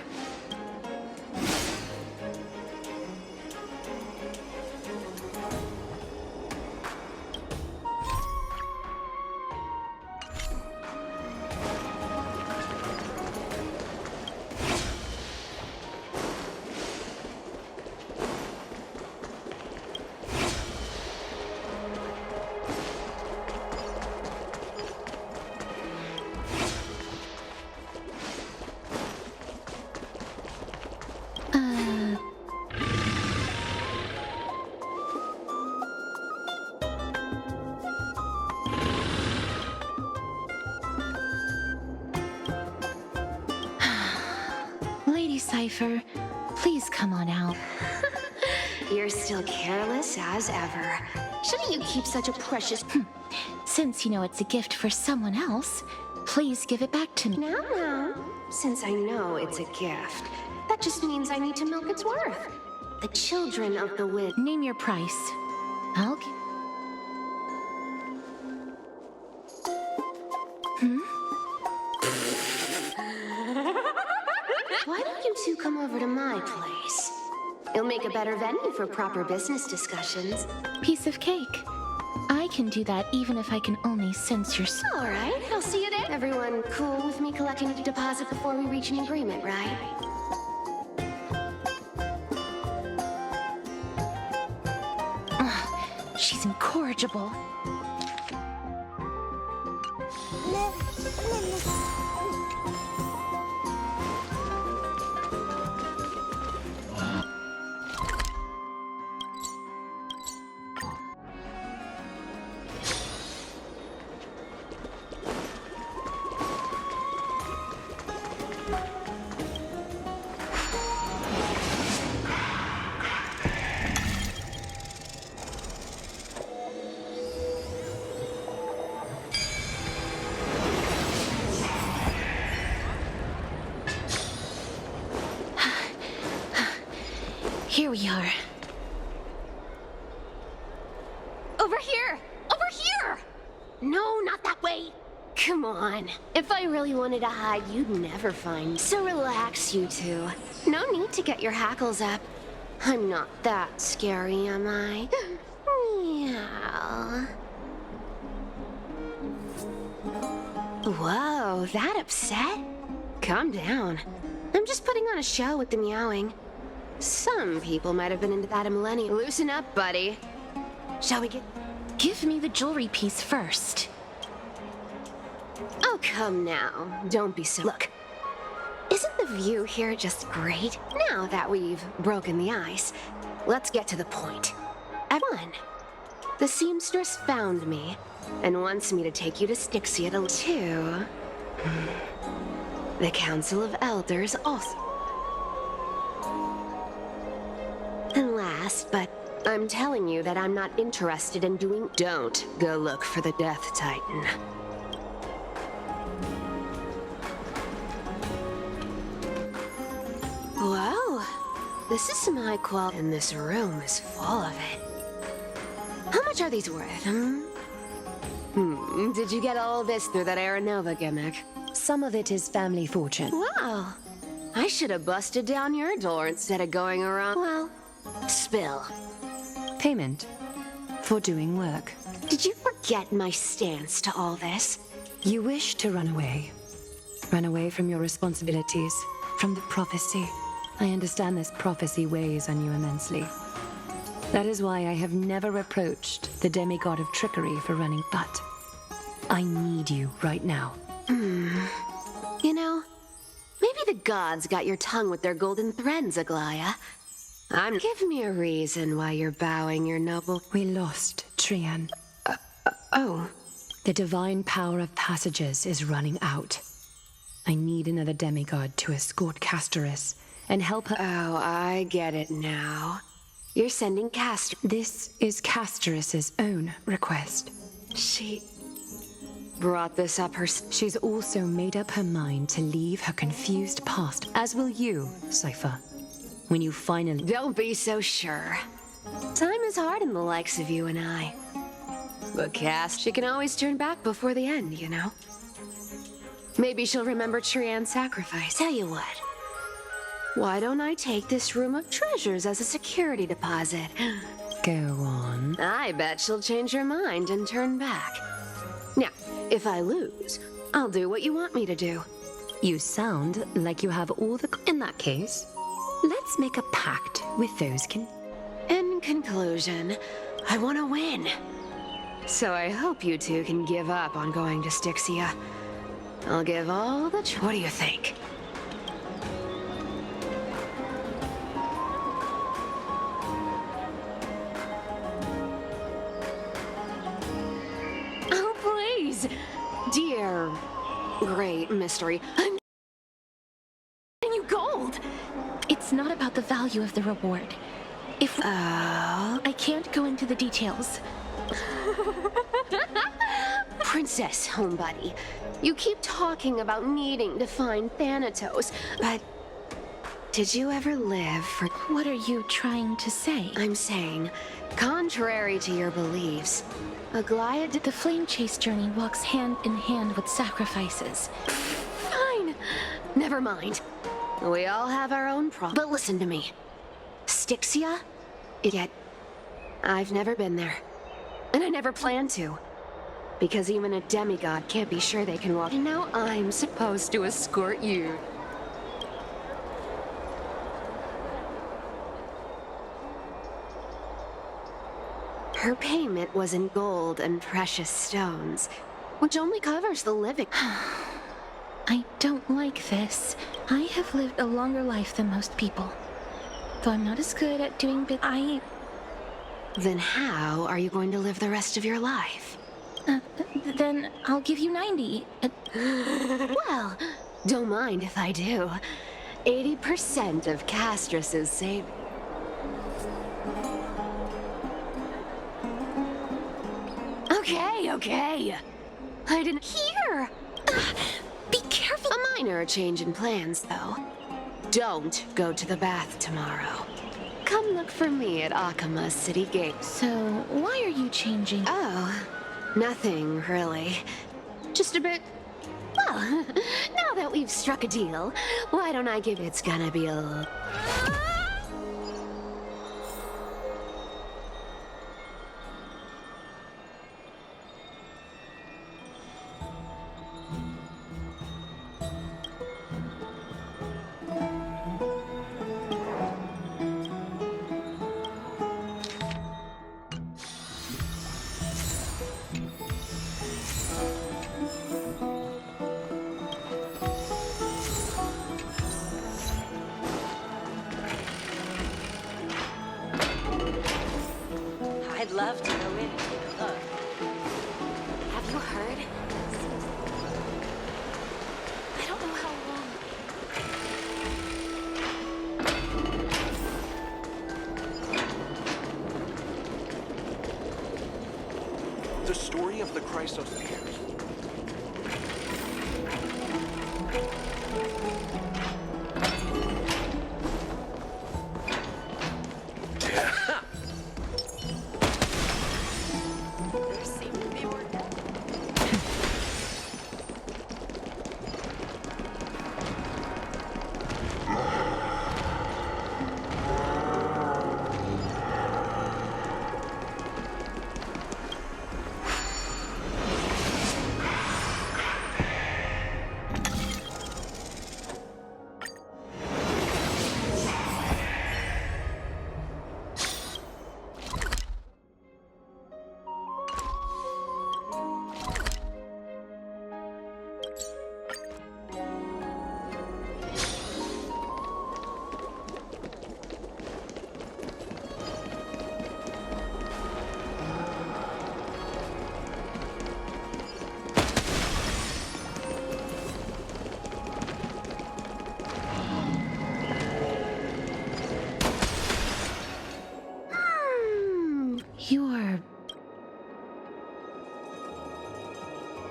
Cypher. Please come on out. You're still careless as ever. Shouldn't you keep such a precious... Since you know it's a gift for someone else, please give it back to me. Now, since I know it's a gift, that just means I need to milk its worth. The children of the wind. Name your price. I'll Why don't you two come over to my place? It'll make a better venue for proper business discussions. Piece of cake. I can do that even if I can only sense your... All right, I'll see you there. Everyone cool with me collecting a deposit before we reach an agreement, right? She's incorrigible. Here we are. Over here! Over here! No, not that way! Come on. If I really wanted to hide, you'd never find me. So relax, you two. No need to get your hackles up. I'm not that scary, am I? Meow. Whoa, that upset? Calm down. I'm just putting on a show with the meowing. Some people might have been into that a millennium. Loosen up, buddy. Shall we get... Give me the jewelry piece first. Oh, come now. Don't be so... Look. Isn't the view here just great? Now that we've broken the ice, let's get to the point. At 1, the seamstress found me and wants me to take you to Styxia to... 2, the Council of Elders also... And last, but I'm telling you that I'm not interested in doing... Don't go look for the Death Titan. Whoa, this is some high quality, and this room is full of it. How much are these worth, Did you get all this through that Aranova gimmick? Some of it is family fortune. Wow, I should have busted down your door instead of going around... Well... Spill. Payment for doing work. Did you forget my stance to all this? You wish to run away. Run away from your responsibilities, from the prophecy. I understand this prophecy weighs on you immensely. That is why I have never reproached the demigod of trickery for running, but I need you right now. You know, maybe the gods got your tongue with their golden threads, Aglaya. Give me a reason why you're bowing your noble... We lost Trian. Oh. The divine power of passages is running out. I need another demigod to escort Castorus and help her... Oh, I get it now. You're sending Castor... This is Castorus's own request. She... brought this up her... She's also made up her mind to leave her confused past, as will you, Cypher. When you finally... Don't be so sure. Time is hard in the likes of you and I. But Cass, she can always turn back before the end, you know? Maybe she'll remember Trian's sacrifice. Tell you what. Why don't I take this room of treasures as a security deposit? Go on. I bet she'll change her mind and turn back. Now, if I lose, I'll do what you want me to do. You sound like you have all the... In that case... Let's make a pact with those In conclusion, I want to win. So I hope you two can give up on going to Styxia. I'll give all the... What do you think? Oh, please! Dear great mystery, I'm letting you go! world. It's not about the value of the reward. If I can't go into the details. Princess, homebuddy, you keep talking about needing to find Thanatos, but did you ever live for... What are you trying to say? I'm saying, contrary to your beliefs, Aglaia did... The flame chase journey walks hand in hand with sacrifices. Fine. Never mind. We all have our own problems. But listen to me. Styxia? Yet, I've never been there. And I never plan to. Because even a demigod can't be sure they can walk. And now I'm supposed to escort you. Her payment was in gold and precious stones, which only covers the living. I don't like this. I have lived a longer life than most people. Though I'm not as good at doing Then how are you going to live the rest of your life? Then I'll give you 90. Well, don't mind if I do. 80% of Castrus's savings. Okay. I didn't hear. Be careful. A minor change in plans, though. Don't go to the bath tomorrow. Come look for me at Akama's city gate. So, why are you changing? Oh, nothing, really. Just a bit... Well, now that we've struck a deal, why don't I give it's gonna be a... I'd love to go in and take a look. Have you heard? I don't know how long. The story of the Chrysospheres.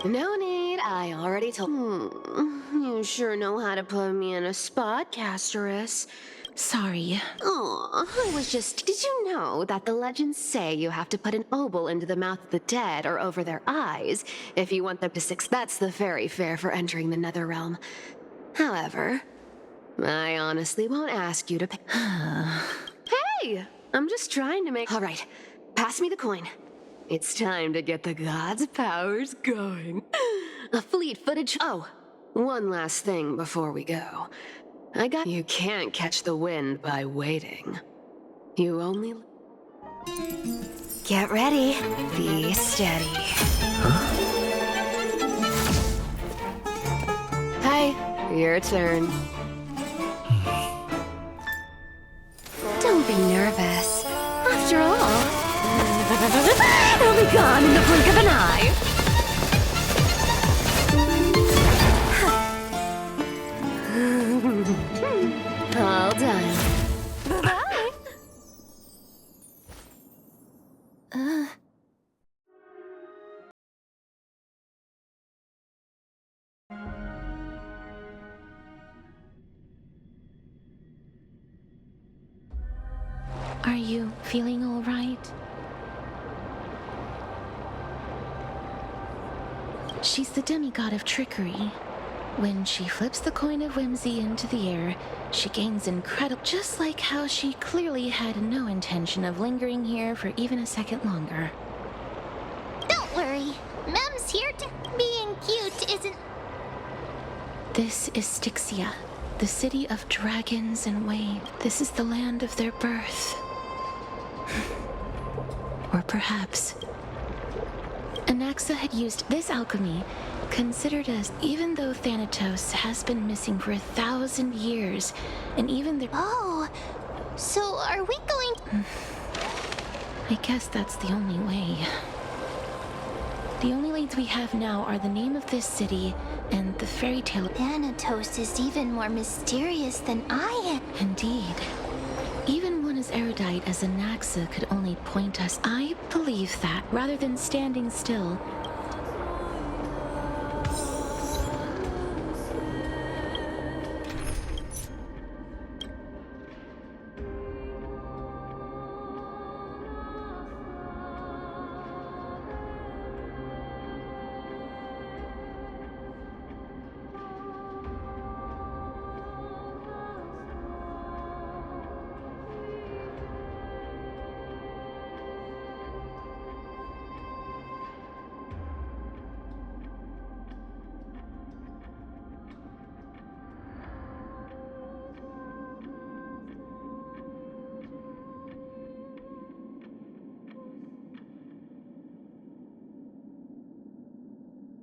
No need, I already told... You sure know how to put me in a spot, Casterus. Sorry. Aw, I was just... Did you know that the legends say you have to put an obol into the mouth of the dead or over their eyes if you want them to That's the fairy fare for entering the nether realm. However, I honestly won't ask you to pay... Hey! I'm just trying to make... All right, pass me the coin. It's time to get the gods' powers going. A fleet-footed... Oh, one last thing before we go. You can't catch the wind by waiting. You only... Get ready. Be steady. Hi, your turn. Don't be nervous. After all... It'll be gone in the blink of an eye. Are you feeling all right? She's the demigod of trickery. When she flips the coin of whimsy into the air, she gains incredible... Just like how she clearly had no intention of lingering here for even a second longer. Don't worry. Mem's here to... Being cute isn't... This is Styxia, the city of dragons and waves. This is the land of their birth. Or perhaps... Anaxa had used this alchemy, considered as, even though Thanatos has been missing for 1,000 years, and even the... Oh, so are we going... I guess that's the only way. The only leads we have now are the name of this city and the fairy tale... Thanatos is even more mysterious than I am. Indeed. Even one as erudite as Anaxa could only point us. I believe that, rather than standing still,